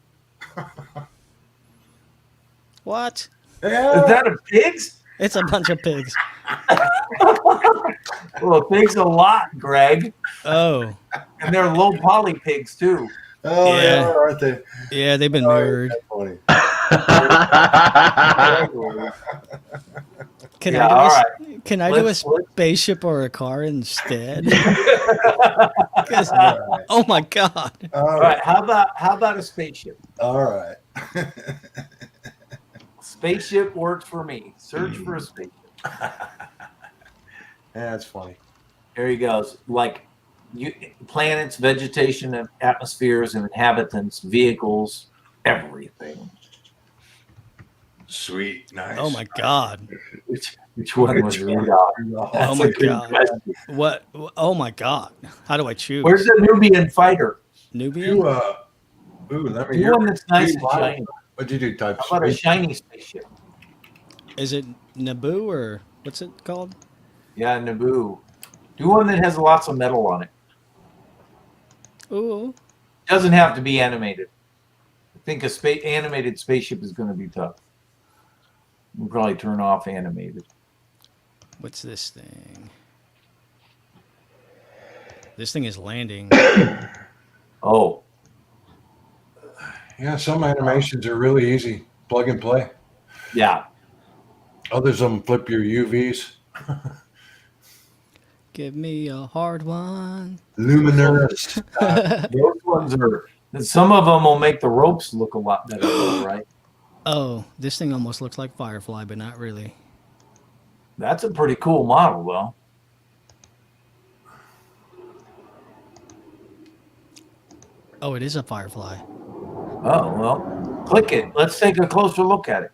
What? Yeah. Is that a pigs? It's a bunch of pigs. Well, thanks a lot, Greg. Oh. And they're low poly pigs too. Oh yeah, aren't they? Yeah, they've been mirrored. Funny. Can I do a spaceship or a car instead? Oh my god! All right, how about a spaceship? All right. Spaceship works for me. Search for a spaceship. That's funny. There he goes. Like planets, vegetation, atmospheres, and inhabitants, vehicles, everything. Sweet, nice. Oh my god! Which one was Rudolph? Oh my god! What? Oh my god! How do I choose? Where's the Nubian fighter? Nubian? Let me hear. One that's nice and shiny. What'd you do? Type. How about a shiny spaceship? Is it Naboo or what's it called? Yeah, Naboo. Do one that has lots of metal on it. Ooh. Doesn't have to be animated. I think animated spaceship is going to be tough. We'll probably turn off animated. What's this thing? This thing is landing. Oh. Yeah, some animations are really easy. Plug and play. Yeah. Others of them flip your UVs. Give me a hard one. Luminous. Those ones are. Some of them will make the ropes look a lot better, though, right? Oh, this thing almost looks like Firefly, but not really. That's a pretty cool model, though. Oh, it is a Firefly. Oh, well, click it. Let's take a closer look at it.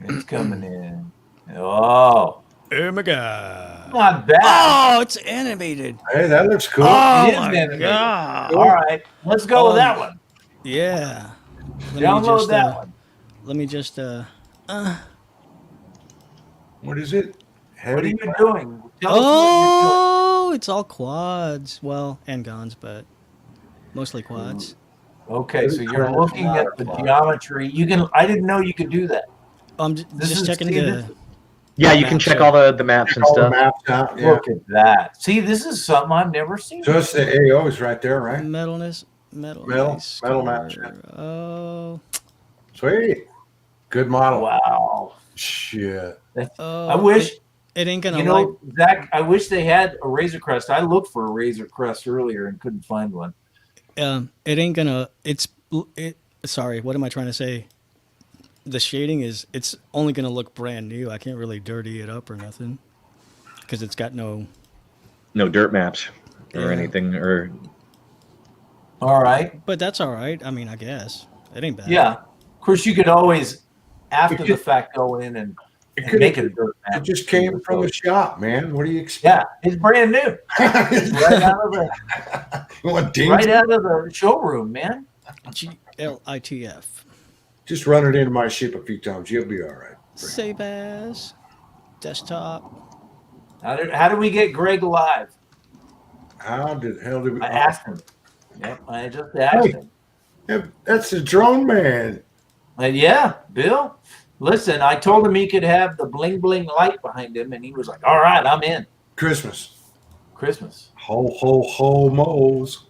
It's coming in. Oh. Oh my god. Not bad. Oh, it's animated. Hey, that looks cool. Oh It is my animated. god. All right, let's go with that one. Yeah. Download that one. Let me just What is it? What are Heavy? you doing? Tell us what Oh, it's all quads. Well, and guns, but mostly quads. you're doing. Okay, so you're Class looking at the modifier. geometry. You can. I didn't know you could do that. I'm This just is checking see, the. Yeah, you can Maps check are- all the maps and All the stuff. maps out. Yeah. Look at that. See, this is something I've never seen. Just the AOs right there, right? Metal Metal maps, yeah. Oh, Sweet. Good model. Wow. Shit. oh. I wish. it ain't gonna You know, Zach, I wish they had a Razor Crest. I looked for a Razor Crest earlier and couldn't find one. it ain't gonna. Sorry, what am I trying to say? The shading it's only gonna look brand new. I can't really dirty it up or nothing because it's got no. No dirt maps or Yeah. anything. Or All right. But that's all right. I mean, I guess it ain't bad. Yeah. Of course, you could always, after It the could- fact, go in and could- make it a dirt It map. just came from the shop, man. What do you Yeah, expect? it's brand new. Right out of the What, ding? right out of the showroom, man. GLITF. Just run it into my ship a few times. You'll be all right. Save as desktop. How did we get Greg live? How the hell did we? I asked him. Yep, I just asked Hey. him. Yeah, that's the drone man. And yeah, Bill. Listen, I told him he could have the bling bling light behind him, and he was like, "All right, I'm in." Christmas. Christmas. Ho ho ho mo's.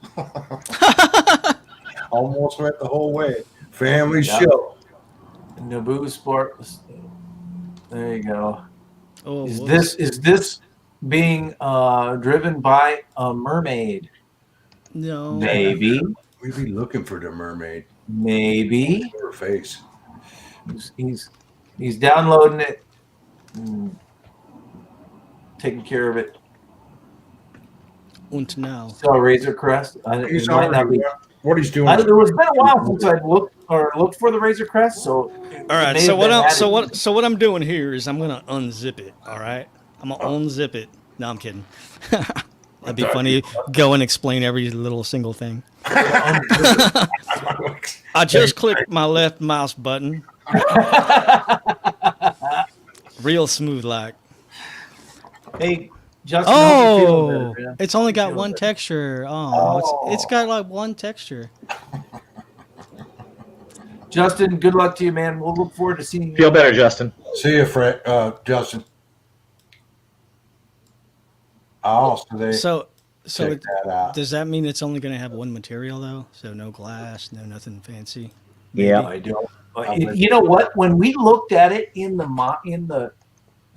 Almost went the whole way. Family Yeah. show. Naboo Sports. There you go. Oh, Is this being driven by a mermaid? no? Maybe. We be looking for the mermaid. Maybe. Her face. He's downloading it, and taking care of it. Und now. So Razor Crest. He's It might not already be. what he's doing. There was been a while since I've looked for the Razor Crest. So All right. So what I'm doing here is I'm gonna unzip it. All right. I'm gonna unzip it. No, I'm kidding. That'd be funny. Go and explain every little single thing. I just clicked my left mouse button. Real smooth like. Hey, Justin. hope you're feeling Oh, better, man. it's only got Feeling one better. texture. Oh, it's got like one texture. Justin, good luck to you, man. We'll look forward to seeing you. feel better, Justin. See you, Fred. Justin. Oh, So check it, that out. does that mean it's only going to have one material though? So no glass, no nothing fancy. Yeah. I don't. You know what? When we looked at it in the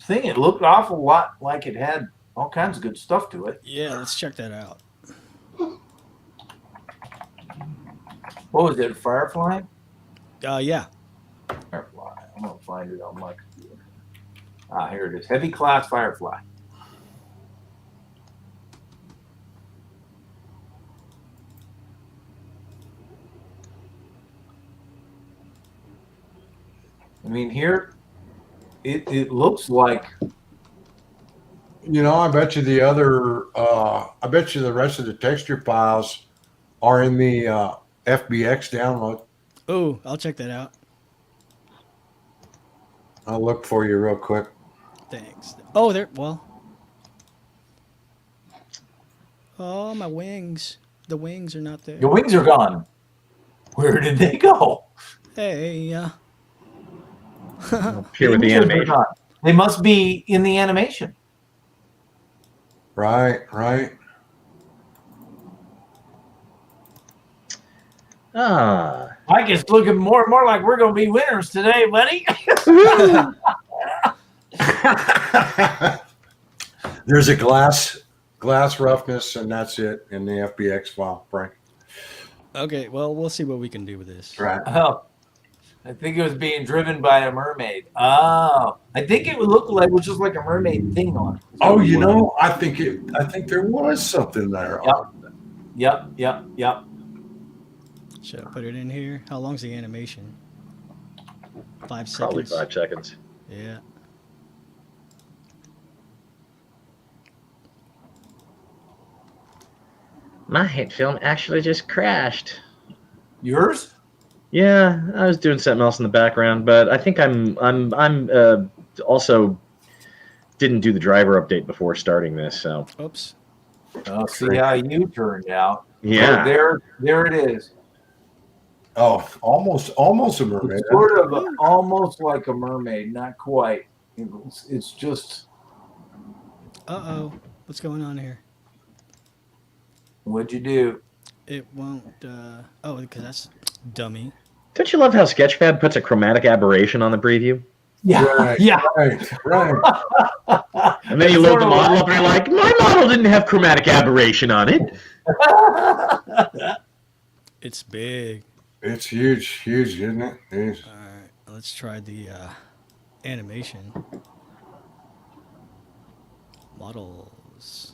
thing, it looked awful lot like it had all kinds of good stuff to it. Yeah, let's check that out. What was it? Firefly? Yeah. Firefly. I'm gonna find it on my computer. Ah, here it is. Heavy class Firefly. I mean, here it looks like You know, I bet you the other. I bet you the rest of the texture files are in the FBX download. Oh, I'll check that out. I'll look for you real quick. Thanks. Oh, there. Well. Oh, my wings. The wings are not there. your wings are gone. Where did they go? Hey, Here with the Wings are animation. gone. They must be in the animation. Right. Ah. Mike is looking more and more like we're going to be winners today, buddy. There's a glass roughness, and that's it in the FBX file, Frank. Okay, well, we'll see what we can do with this. Right. Oh, I think it was being driven by a mermaid. Oh, I think it would look like it was just like a mermaid thing on it. Oh, you know, I think there was something there. Yep. Should I put it in here? How long's the animation? 5 seconds. Probably 5 seconds. Yeah. My HitFilm actually just crashed. Yours? Yeah, I was doing something else in the background, but I think I'm also didn't do the driver update before starting this, so Oops. I'll see how you turned out. yeah. Oh, there it is. Oh, almost a mermaid. It's sort of almost like a mermaid, not quite. It's just, Uh-oh. What's going on here? what'd you do? It won't, oh, because that's dummy. Don't you love how Sketchfab puts a chromatic aberration on the preview? Yeah, Right, yeah. right. And then you load the model up and you're like, my model didn't have chromatic aberration on it. It's big. It's huge, isn't it? It's, All right, let's try the animation. Models.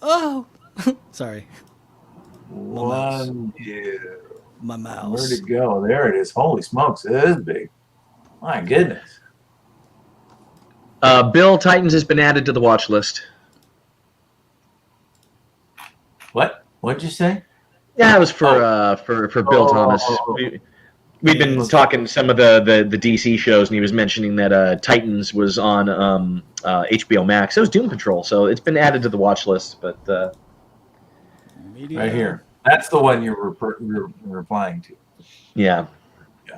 Oh! Sorry. One, two. My Where'd mouse. it go? There it is. Holy smokes, it is big. My goodness. Bill, Titans has been added to the watch list. What? What'd you say? Yeah, it was for Bill Thomas. We've been talking some of the DC shows, and he was mentioning that Titans was on HBO Max. It was Doom Patrol, so it's been added to the watch list. But Media. Right here. That's the one you're replying to. yeah.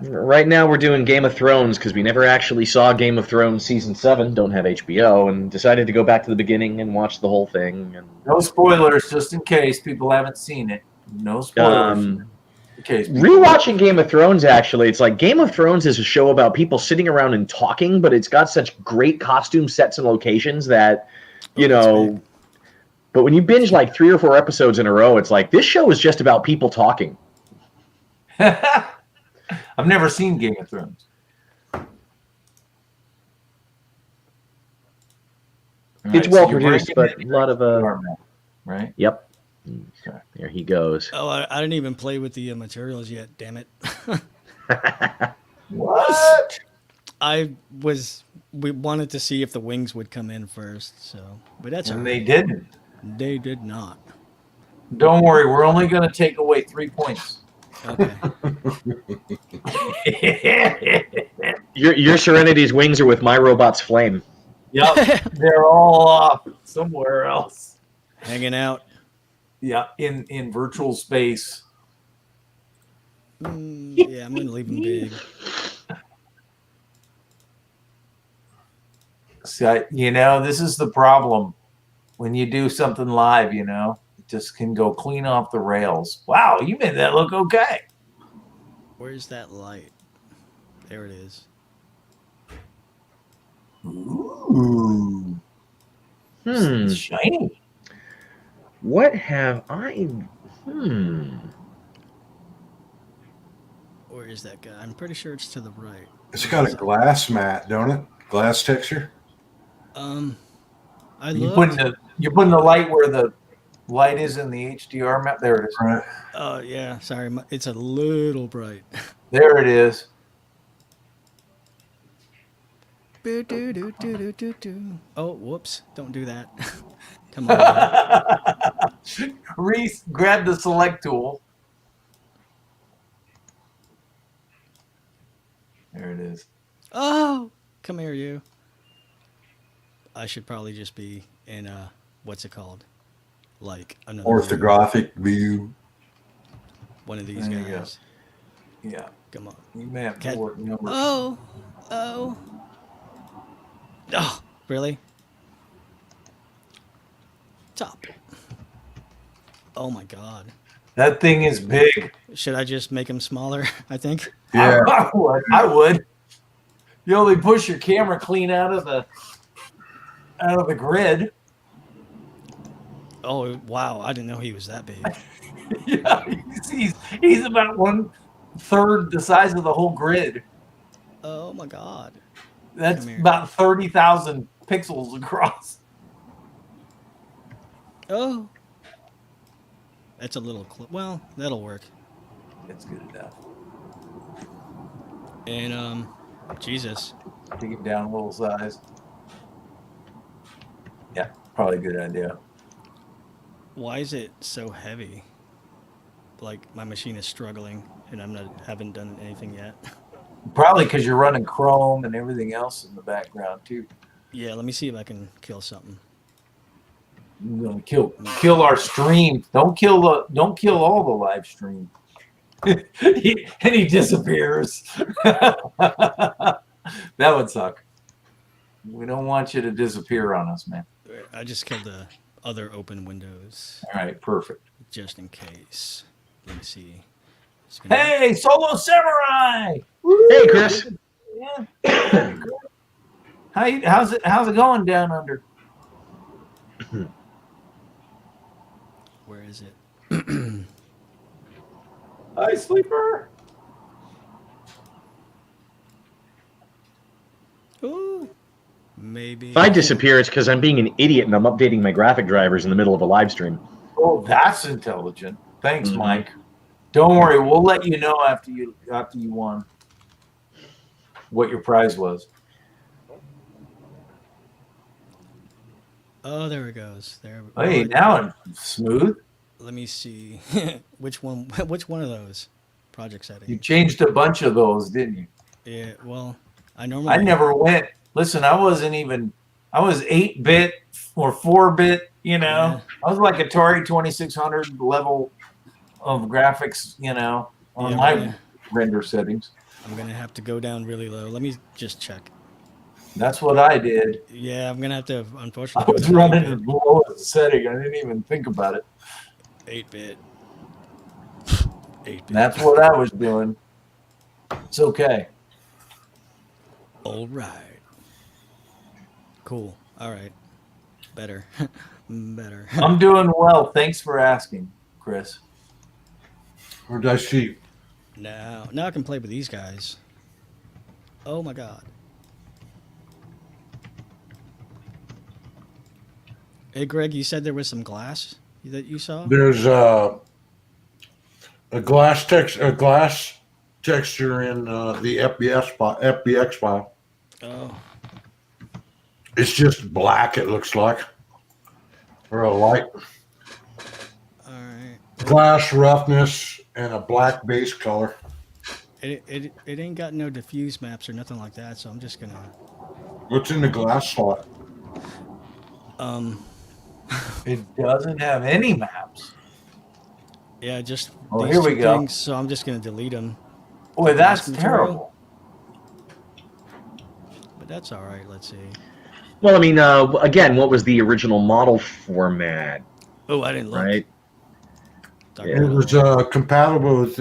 Right now we're doing Game of Thrones because we never actually saw Game of Thrones season 7. Don't have HBO, and decided to go back to the beginning and watch the whole thing. And No spoilers, just in case people haven't seen it. No spoilers. In case rewatching Game of Thrones, actually, it's like Game of Thrones is a show about people sitting around and talking, but it's got such great costume sets and locations that, you know. But when you binge like 3 or 4 episodes in a row, it's like this show is just about people talking. I've never seen Game of Thrones. It's well produced, but a lot of right. Yep. Okay. There he goes. Oh, I didn't even play with the materials yet. Damn it. What? We wanted to see if the wings would come in first, so but that's And all they right. didn't. They did not. Don't worry, we're only going to take away 3 points. Okay. Your Serenity's wings are with my robot's flame. Yep, they're all off somewhere else. Hanging out. Yeah, in virtual space. Yeah, I'm gonna leave them big. So, this is the problem when you do something live. It just can go clean off the rails. Wow, you made that look okay. Where's that light? There it is. Ooh, it's shiny. What have I? Where is that guy? I'm pretty sure it's to the right. it's got a glass mat, don't it? Glass texture. You're putting the light where the light is in the HDR map. There it is. Right. Oh yeah, sorry, it's a little bright. There it is. Oh, whoops! Don't do that. Come on. Reese, grab the select tool. There it is. Oh, come here, you. I should probably just be in what's it called? Like another Orthographic view. one of these There you guys. go. Yeah. Come on. You may have to work numbers. Oh, really? Top. Oh my God. That thing is big. Should I just make him smaller? I think. Yeah. I would. You only push your camera clean out of the grid. Oh wow! I didn't know he was that big. Yeah, he's about 1/3 the size of the whole grid. Oh my God. That's about 30,000 pixels across. Oh. That's a little well, that'll work. It's good enough. And Jesus. Take it down a little size. Yeah, probably a good idea. Why is it so heavy? Like my machine is struggling, and haven't done anything yet. Probably because you're running Chrome and everything else in the background too. Yeah, let me see if I can kill something. You're gonna kill our stream. Don't kill all the live stream. And he disappears. That would suck. We don't want you to disappear on us, man. I just killed the other open windows All right, perfect. just in case. Let me see. Hey, Solo Samurai! Hey, Chris. Yeah. How's it going down under? Where is it? Hi, sleeper. Ooh, maybe. If I disappear, it's because I'm being an idiot and I'm updating my graphic drivers in the middle of a live stream. Oh, that's intelligent. Thanks, Mike. Don't worry, we'll let you know after you won what your prize was. Oh, there it goes. There. Hey, now it's smooth. Let me see. Which one? Which one of those project settings? You changed a bunch of those, didn't you? Yeah. Well, I never went. Listen, I was 8-bit or 4-bit. You know, Yeah. I was like Atari 2600 level of graphics. You know, on my render settings. I'm gonna have to go down really low. Let me just check. That's what I did. Yeah, I'm gonna have to. I Unfortunately, was running the lowest setting. I didn't even think about it. 8-bit. 8-bit. That's what I was doing. It's okay. All right. Cool. All right. Better. Better. I'm doing well. Thanks for asking, Chris. Where'd I see? Now I can play with these guys. Oh my god. Hey Greg, you said there was some glass that you saw? There's a glass texture in the FBX file. Oh. It's just black. It looks like, or a light All right. glass roughness and a black base color. It ain't got no diffuse maps or nothing like that, so I'm just gonna What's in the glass slot? It doesn't have any maps. Yeah, just Oh, these here we two go. things, so I'm just gonna delete them. Boy, that's material. terrible. But that's all right. Let's see. Well, I mean, again, what was the original model format? Oh, I didn't look. Right. It was compatible with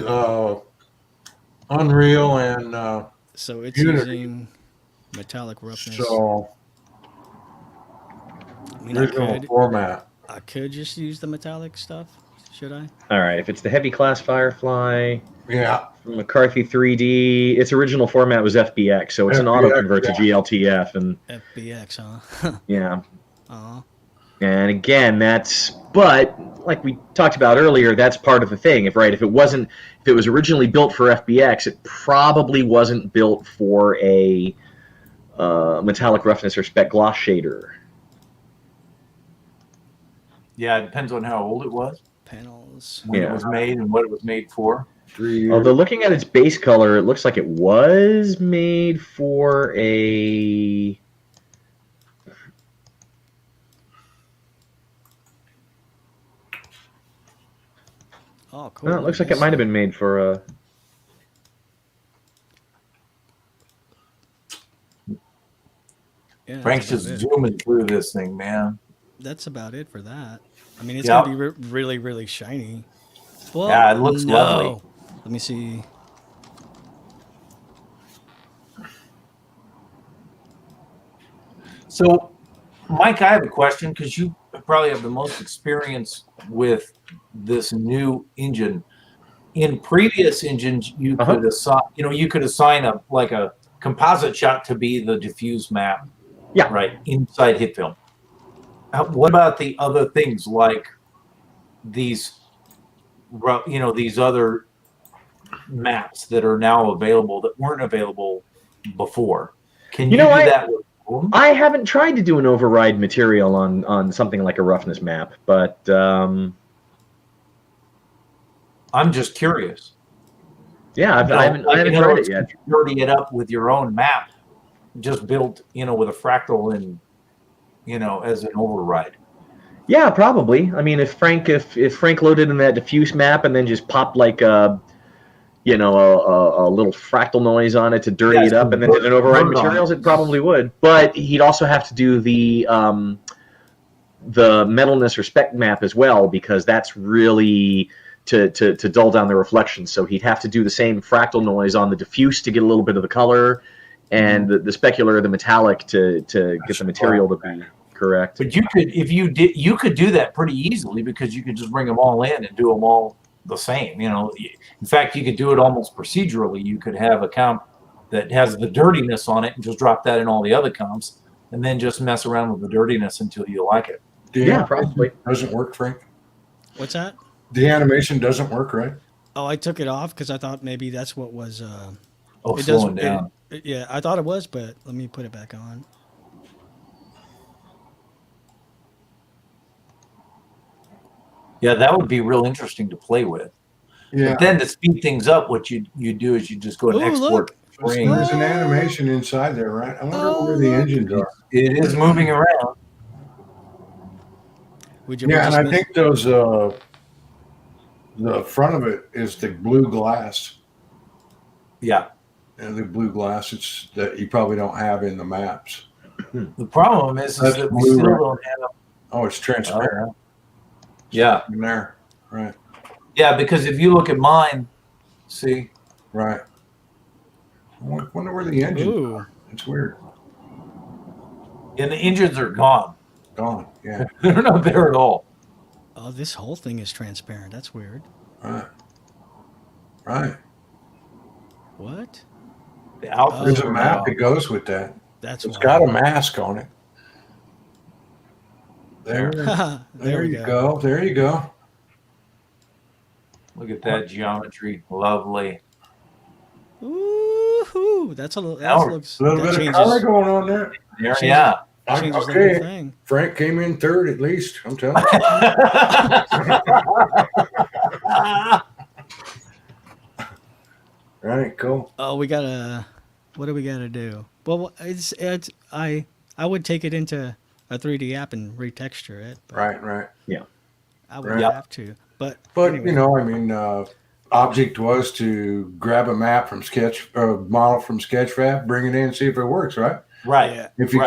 Unreal and So it's Unity. using metallic roughness. So I mean, original format. I could just use the metallic stuff. Should I? All right. If it's the heavy class Firefly Yeah. from McCarthy 3D, its original format was FBX, so it's an FBX, auto convert to GLTF, and FBX, huh? yeah. Aw. And again, but like we talked about earlier, that's part of the thing. If it was originally built for FBX, it probably wasn't built for a metallic roughness or spec gloss shader. Yeah, it depends on how old it was, Panels. when it was made, and what it was made for. 3 years. Although looking at its base color, it looks like it was made for a Oh, cool. well, it looks like it might have been made for a Yeah, Frank's that's just about it. zooming through this thing, man. That's about it for that. I mean, it's Yep. gonna be really, really shiny. Well, Yeah, it looks no. lovely. Let me see. So, Mike, I have a question because you probably have the most experience with this new engine. In previous engines, you could assign a composite shot to be the diffuse map. Yeah. Right inside HitFilm. What about the other things like these other maps that are now available that weren't available before? Can you do that with I haven't tried to do an override material on something like a roughness map, but I'm just curious. yeah, I haven't tried it yet. Dirty it up with your own map, just built, with a fractal and, as an override. Yeah, probably. I mean, if Frank loaded in that diffuse map and then just popped like a little fractal noise on it to dirty it up and then did an override materials, it probably would. But he'd also have to do the metalness or spec map as well, because that's really to dull down the reflection. So he'd have to do the same fractal noise on the diffuse to get a little bit of the color, and the specular or the metallic to get the material to be correct. But you could, if you did, you could do that pretty easily, because you could just bring them all in and do them all the same. In fact, you could do it almost procedurally. You could have a comp that has the dirtiness on it and just drop that in all the other comps, and then just mess around with the dirtiness until you like it. Yeah, probably. Doesn't work, Frank? What's that? The animation doesn't work, right? Oh, I took it off because I thought maybe that's what was. Slowing down. Yeah, I thought it was, but let me put it back on. Yeah, that would be real interesting to play with. Yeah. But then to speed things up, what you do is you just go and export frame. There's an animation inside there, right? I wonder where the engines are. It is moving around. Yeah, and I think those the front of it is the blue glass. Yeah. And the blue glass, it's that you probably don't have in the maps. The problem is that we still don't have. Oh, it's transparent. Yeah. In there, right. Yeah, because if you look at mine, see? Right. I wonder where the engines are. It's weird. And the engines are gone. Gone, yeah. They're not there at all. Oh, this whole thing is transparent. That's weird. Right. Right. What? There's a map that goes with that. It's got a mask on it. There you go. There you go. Look at that geometry. Lovely. Ooh, that looks a little bit of color going on there. Yeah. Okay. Frank came in third at least. I'm telling you. Right, cool. Oh, what do we gotta do? Well, I would take it into a 3D app and retexture it. Right. Yeah. I would have to. But anyway. Object was to grab a map from model from Sketchfab, bring it in, see if it works, right? Right. Yeah. If you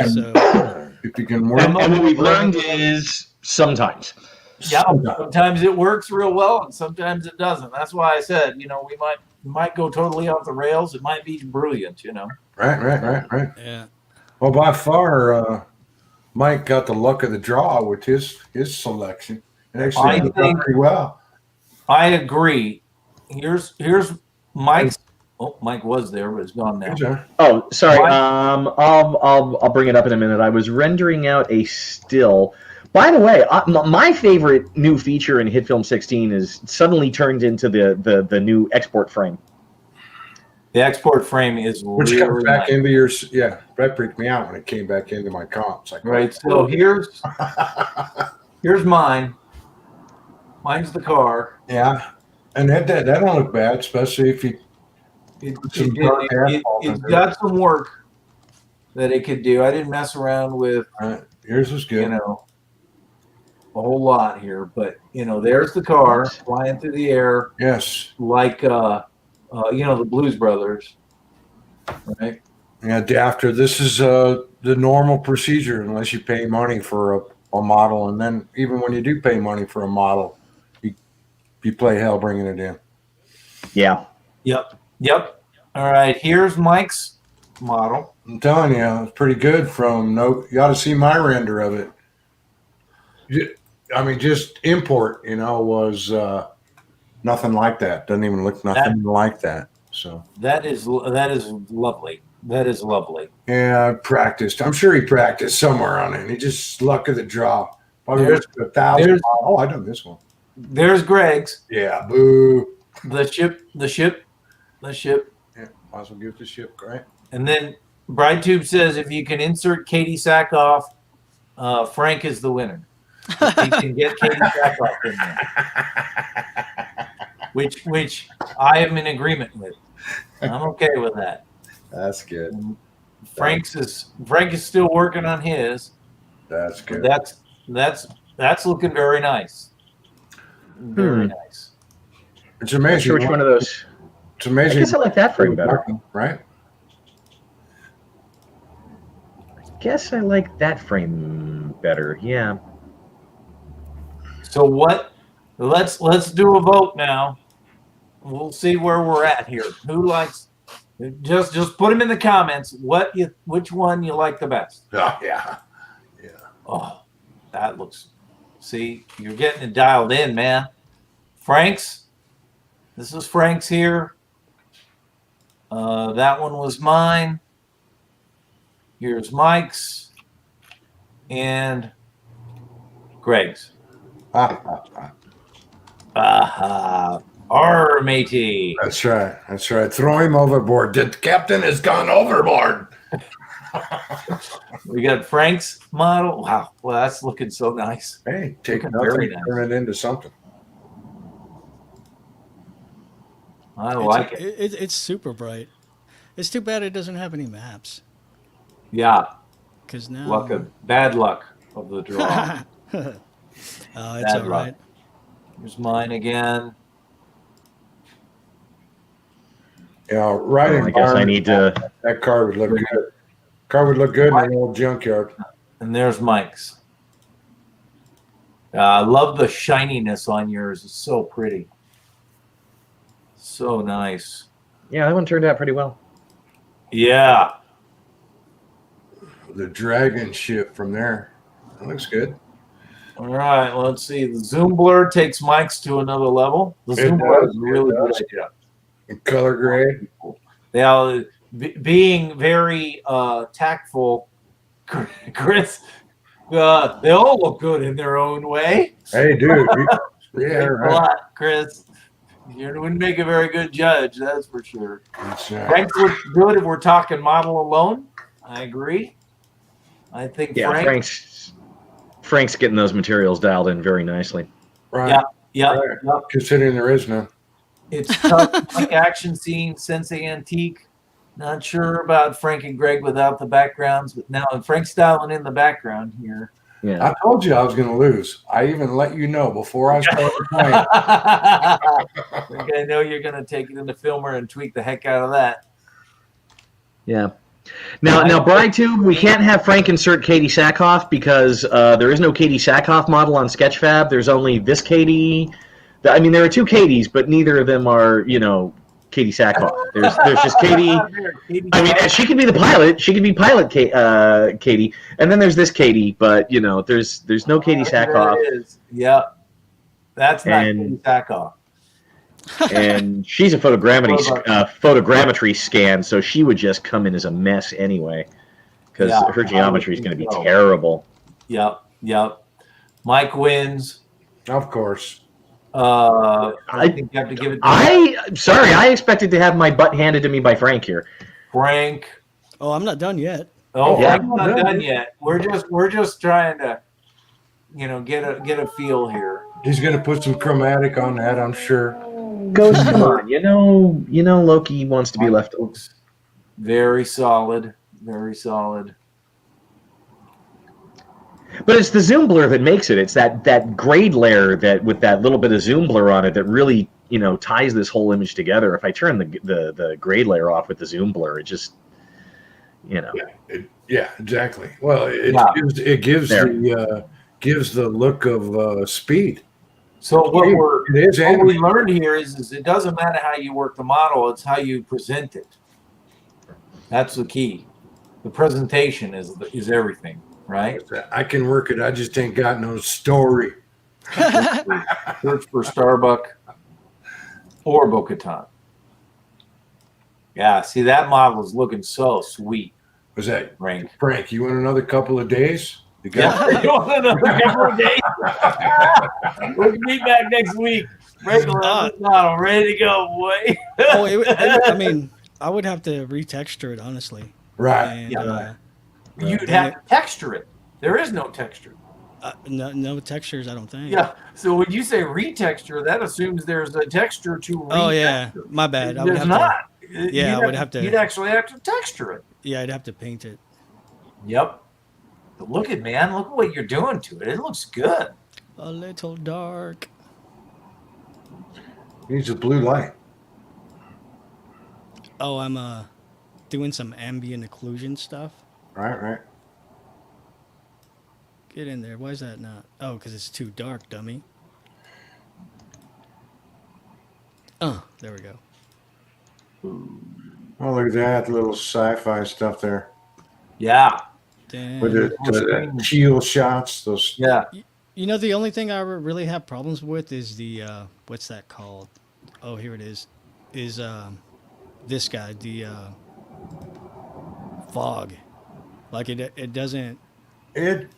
can work. And what we've learned is sometimes. Yeah, sometimes it works real well, and sometimes it doesn't. That's why I said, we might go totally off the rails. It might be brilliant, Right. Yeah. Well, by far, Mike got the luck of the draw with his selection. It actually done pretty well. I agree. Here's Mike's. Oh, Mike was there, but it's gone now. Oh, sorry. I'll bring it up in a minute. I was rendering out a still. By the way, my favorite new feature in HitFilm 16 is suddenly turned into the new export frame. The export frame is which really comes back nice. into your that freaked me out when it came back into my comps. Like, right. So here's mine. Mine's the car. Yeah, and that don't look bad, especially if you. It's got some work that it could do. I didn't mess around with. Yours is good. A whole lot here, but there's the car flying through the air. Yes. Like the Blues Brothers, right? Yeah. After this is the normal procedure, unless you pay money for a model, and then even when you do pay money for a model, you play hell bringing it in. Yeah. Yep. All right. Here's Mike's model. I'm telling you, it's pretty good. You ought to see my render of it. I mean, just import, was nothing like that. Doesn't even look nothing like that. So that is lovely. That is lovely. Yeah, I practiced. I'm sure he practiced somewhere on it. He just luck of the draw. Probably 1,000. Oh, I done this one. There's Greg's. Yeah, boo. The ship. Yeah, might as well give it the ship, right? And then BrideTube says if you can insert Katie Sackhoff, Frank is the winner. If you can get Katie Sackhoff in there, which I am in agreement with. I'm okay with that. That's good. Frank is still working on his. That's good. That's looking very nice. Very nice. It's Not amazing. sure which one of those. It's amazing. I guess I like that frame better. Right? Guess I like that frame better. Yeah. So what? Let's do a vote now. We'll see where we're at here. Who likes? Just put them in the comments. Which one you like the best? Oh, yeah. Yeah. Oh, that looks. See, you're getting it dialed in, man. Frank's. This is Frank's here. That one was mine. Here's Mike's and Greg's. Arr, matey. That's right. That's right. Throw him overboard. The captain has gone overboard. We got Frank's model. Wow. Well, that's looking so nice. Hey, take Looking nothing, very nice. turn it into something. I like it. It's super bright. It's too bad it doesn't have any maps. Yeah. Because now. Bad luck of the draw. It's Bad all right. Here's mine again. Yeah, right. I guess I need to. That car would look good. Car would look good in an old junkyard. And there's Mike's. I love the shininess on yours. It's so pretty. So nice. Yeah, that one turned out pretty well. Yeah. The dragon ship from there. That looks good. All right. Let's see. The zoom blur takes Mike's to another level. The zoom blur is a really good idea. In color grade. Now, being very tactful, Chris, they all look good in their own way. Hey, dude. Yeah, Thanks a right. lot, Chris. You wouldn't make a very good judge, that's for sure. That's right. Frank's look good if we're talking model alone. I agree. I think Yeah, Frank's getting those materials dialed in very nicely. Right. Yeah. Right. Considering there is none. It's tough, like action scene, Sensei Antique. Not sure about Frank and Greg without the backgrounds, but now Frank's styling in the background here. Yeah. I told you I was going to lose. I even let you know before I started playing. I think I know you're going to take it in the filmer and tweak the heck out of that. Yeah. Now, BrideTube, we can't have Frank insert Katie Sackhoff because there is no Katie Sackhoff model on Sketchfab. There's only this Katie. I mean, there are two Katies, but neither of them are, Katie Sackhoff. There's just Katie. I mean, and she could be the pilot. She could be pilot Katie. And then there's this Katie, but, there's no Katie Sackhoff. There it is. Yep. That's not Katie Sackhoff. And she's a photogrammetry scan, so she would just come in as a mess anyway, because her geometry is going to be terrible. Yep. Mike wins. Of course. I think you have to give it to I expected to have my butt handed to me by Frank here. Frank. Oh, I'm not done yet. Oh, Yeah. Frank's not done yet. We're just trying to, get a feel here. He's going to put some chromatic on that, I'm sure. Ghost, come on. Loki wants to be left. Looks very solid. Very solid. But it's the zoom blur that makes it. It's that grade layer that with that little bit of zoom blur on it that really, ties this whole image together. If I turn the grade layer off with the zoom blur, it just, Yeah, exactly. Well, it gives the look of speed. So what we learned here is it doesn't matter how you work the model; it's how you present it. That's the key. The presentation is everything, right? I can work it. I just ain't got no story. Search for Starbuck or Bo-Katan. Yeah, see that model is looking so sweet. Was that Frank? Frank, you want another couple of days? You You want another couple of days? We'll meet back next week. Frank will have this model ready to go, boy. I mean, I would have to retexture it, honestly. Right. And, Yeah, right. You'd Then have to texture it. There is no texture. no textures, I don't think. Yeah. So when you say retexture, that assumes there's a texture to retexture. Oh yeah, my bad. I would There's have not. to. Yeah, I would have to. You'd actually have to texture it. Yeah, I'd have to paint it. Yep. But look at what you're doing to it. It looks good. A little dark. Needs a blue light. Oh, I'm doing some ambient occlusion stuff. Right, right. Get in there. Why is that not? Oh, because it's too dark, dummy. There we go. Oh, look at that little sci-fi stuff there. Yeah. Damn. With the teal shots, those. Yeah. You know, the only thing I really have problems with is the what's that called? Oh, here it is. Is this guy the fog? Like it doesn't. It.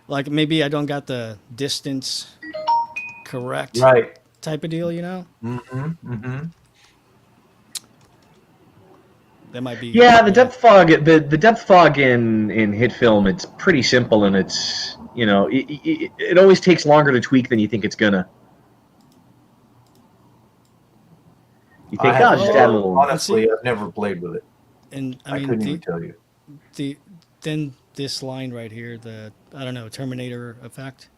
Like maybe I don't got the distance correct. Right. Type of deal, you know. Mm-hmm. Mm-hmm. That might be. Yeah, the depth fog. The depth fog in HitFilm, it's pretty simple, and it's it always takes longer to tweak than you think it's gonna. You think, oh, just add a little. Honestly, I've never played with it. And I mean, couldn't even tell you. Then this line right here, the I don't know Terminator effect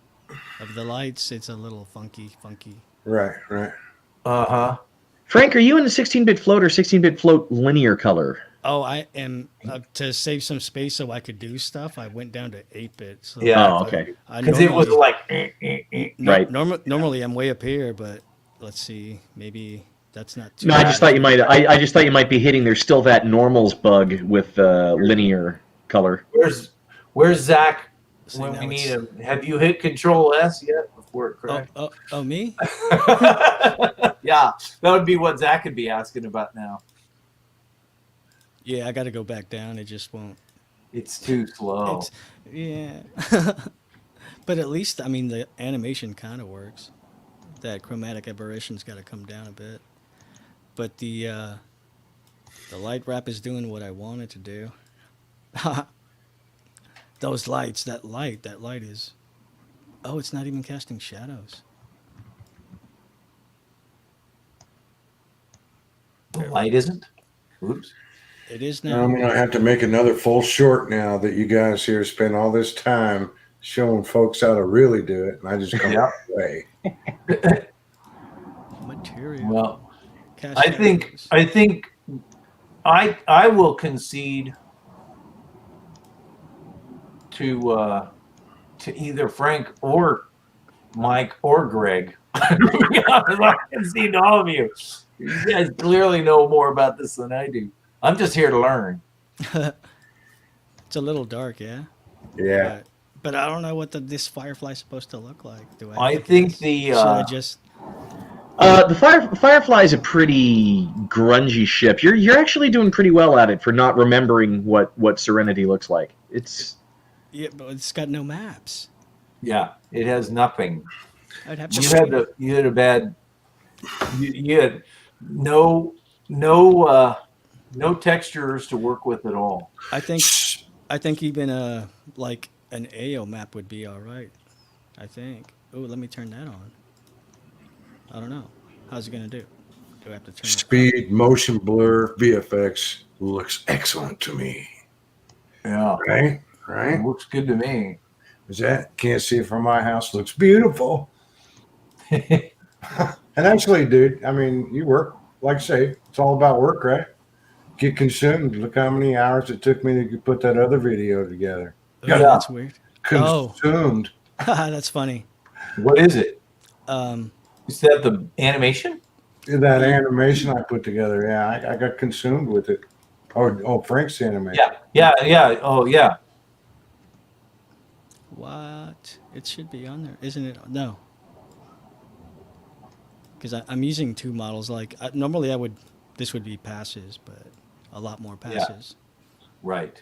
of the lights, it's a little funky. Right, right. Uh-huh. Frank, are you in the 16-bit float or 16-bit float linear color? Oh, I am to save some space so I could do stuff. I went down to 8-bit. So Yeah. Oh, okay. Because it was like Right. Normally I'm way up here, but let's see, maybe that's not too No, I bad. just thought you might. I just thought you might be hitting. There's still that normals bug with linear color. Where's Zach See, when now we need it's- him? Have you hit Control S yet before it crashed? Oh, me? Yeah, that would be what Zach would be asking about now. Yeah, I got to go back down. It just won't. It's too slow. Yeah. But at least, I mean, the animation kind of works. That chromatic aberration's got to come down a bit. But the light wrap is doing what I want it to do. Those lights, that light is... Oh, it's not even casting shadows. The light isn't? Oops. It is now. I'm gonna have to make another full short now that you guys here spend all this time showing folks how to really do it, and I just come Yeah. away. Material. Well, Cast I think I will concede to either Frank or Mike or Greg. I concede to all of you. You guys clearly know more about this than I do. I'm just here to learn. It's a little dark, yeah? Yeah. But I don't know what this firefly's supposed to look like. Do I think the Should I just... The Firefly is a pretty grungy ship. You're actually doing pretty well at it for not remembering what Serenity looks like. It's Yeah, but it's got no maps. yeah, it has nothing. I'd have to... You had a bad. You had no textures to work with at all. I think even like an AO map would be all right. I think. Oh, let me turn that on. I don't know. How's it gonna do? Do I have to turn it Speed, motion blur, VFX looks excellent to me. Yeah, Right? it Right? looks good to me. Is that can't see it from my house? Looks beautiful. And actually, dude, I mean, you work, like I say, it's all about work, right? Get consumed. Look how many hours it took me to put that other video together. Oh, Yeah. that's weird. Consumed. That's funny. What is it? Um, Is that the animation? That animation I put together, yeah, I got consumed with it. Oh, Frank's animation. Yeah. Oh, yeah. what? It should be on there, isn't it? No. Because I'm using two models. Like normally, this would be passes, but a lot more passes. Right.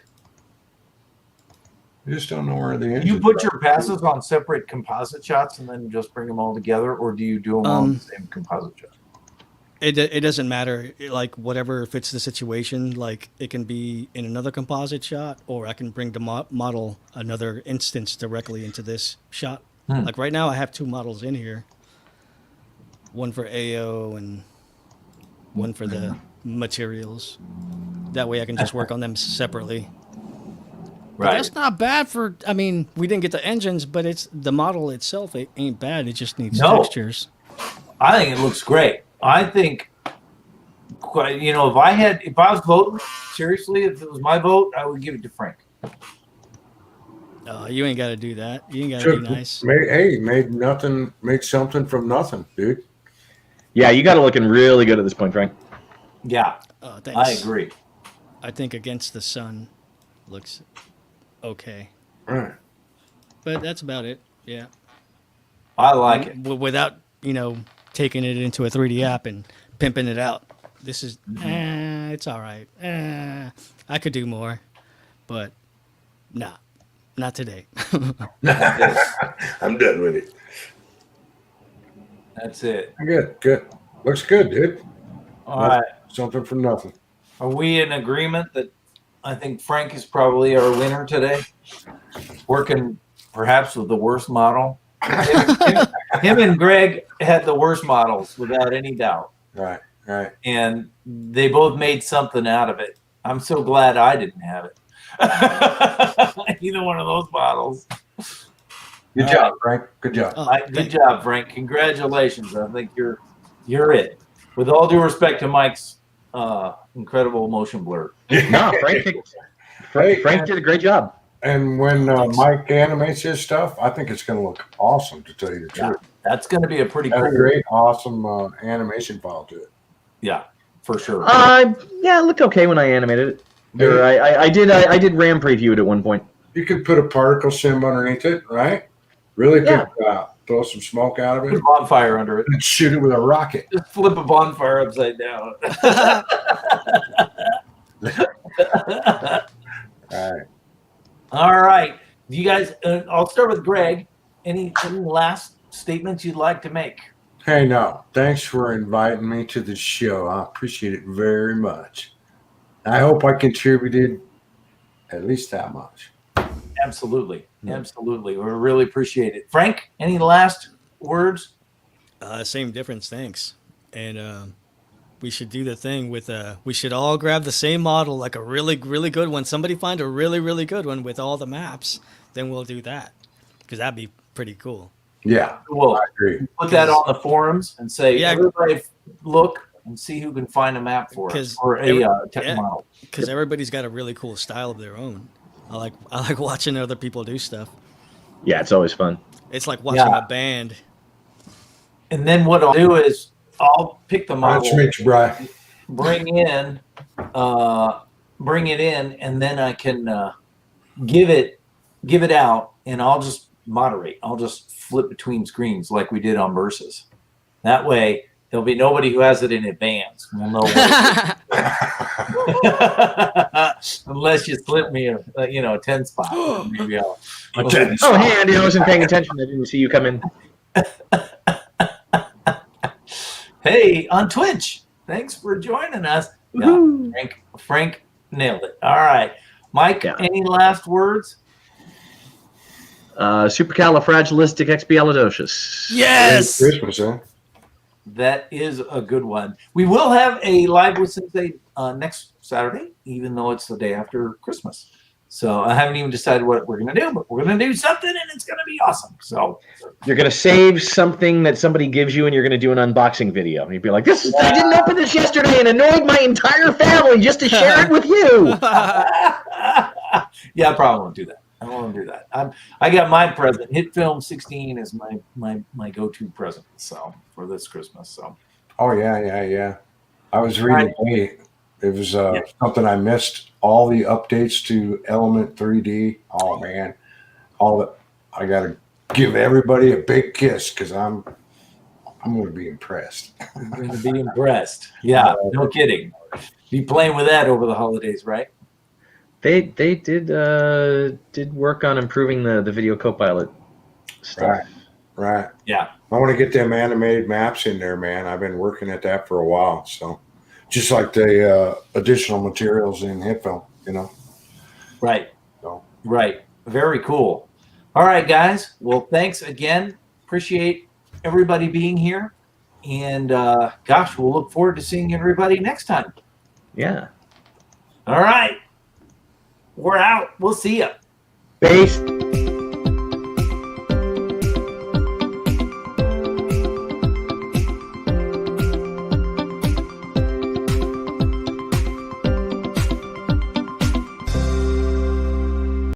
I just don't know where the You engine. put your passes on separate composite shots and then just bring them all together, or do you do them on the same composite shot? It doesn't matter. Like whatever fits the situation. Like it can be in another composite shot, or I can bring the model another instance directly into this shot. Like right now, I have 2 models in here. One for AO and one for the materials. That way, I can just work on them separately. But Right. that's not bad for. I mean, we didn't get the engines, but it's the model itself. It ain't bad. It just needs No. textures. I think it looks great. I think, you know, if I was voting, seriously, if it was my vote, I would give it to Frank. You ain't got to do that. You ain't got to be nice. Made something from nothing, dude. Yeah, you got it looking really good at this point, Frank. Yeah, Thanks. I agree. I think Against the Sun looks okay. All right. But that's about it. Yeah. I like it. Without, taking it into a 3D app and pimping it out. This is, it's all right. I could do more, but nah, not today. I'm done with it. That's it. Good. Looks good, dude. All right. Something from nothing. Are we in agreement that I think Frank is probably our winner today? Working perhaps with the worst model. Him and Greg had the worst models without any doubt. Right. And they both made something out of it. I'm so glad I didn't have it. Either one of those models. Good job, Frank. Good job. Good job, Frank. Congratulations. I think you're it. With all due respect to Mike's incredible motion blur. No, Frank did a great job. And when Mike animates his stuff, I think it's going to look awesome, to tell you the truth. That's going to be a pretty Got cool, a great, awesome animation file to it. Yeah, for sure. Yeah, it looked okay when I animated it. Or I did RAM preview it at one point. You could put a particle sim underneath it, right? Really pick it out. Throw some smoke out of Put a it. bonfire under it. And shoot it with a rocket. Just flip a bonfire upside down. All right. All right. You guys, I'll start with Greg. Any last statements you'd like to make? Hey, no. Thanks for inviting me to the show. I appreciate it very much. I hope I contributed at least that much. Absolutely. Absolutely. We really appreciate it. Frank, any last words? Same difference. Thanks. And we should do the thing with we should all grab the same model, like a really, really good one. Somebody find a really, really good one with all the maps. Then we'll do that, because that'd be pretty cool. Yeah, Well, I agree. put that on the forums and say, Yeah. everybody look and see who can find a map for us or a tech model. Because everybody's got a really cool style of their own. I like watching other people do stuff. Yeah, it's always fun. It's like watching a band. And then what I'll do is I'll pick the model, Nice to meet you, Brian. bring it in, and then I can give it out, and I'll just moderate. I'll just flip between screens like we did on Versus. That way, there'll be nobody who has it in advance. We'll know what unless you slip me a 10 spot. Maybe I'll. A 10 Oh, hey, Andy, I wasn't paying attention. I didn't see you come in. Hey, on Twitch. Thanks for joining us. Yeah, Frank nailed it. All right. Mike, any last words? Supercalifragilisticexpialidocious. Yes. Merry Christmas, huh? That is a good one. We will have a live with Sensei next Saturday, even though it's the day after Christmas. So I haven't even decided what we're going to do, but we're going to do something, and it's going to be awesome. So You're going to save something that somebody gives you, and you're going to do an unboxing video. And you'd be like, I didn't open this yesterday and annoyed my entire family just to share it with you. yeah, I probably won't do that. I won't do that. I got my present. HitFilm 16 is my go-to present. So for this Christmas. So. Oh yeah. I was reading. Hey, it was something I missed. All the updates to Element 3D. Oh man, I gotta give everybody a big kiss because I'm going to be impressed. I'm going to be impressed. Yeah, no kidding. Be playing with that over the holidays, right? They did work on improving the video copilot stuff. Right. Right. Yeah. I want to get them animated maps in there, man. I've been working at that for a while. So just like the additional materials in HitFilm, you know. Right. So Right. Very cool. All right, guys. Well, thanks again. Appreciate everybody being here. And gosh, we'll look forward to seeing everybody next time. Yeah. All right. We're out. We'll see you. Base.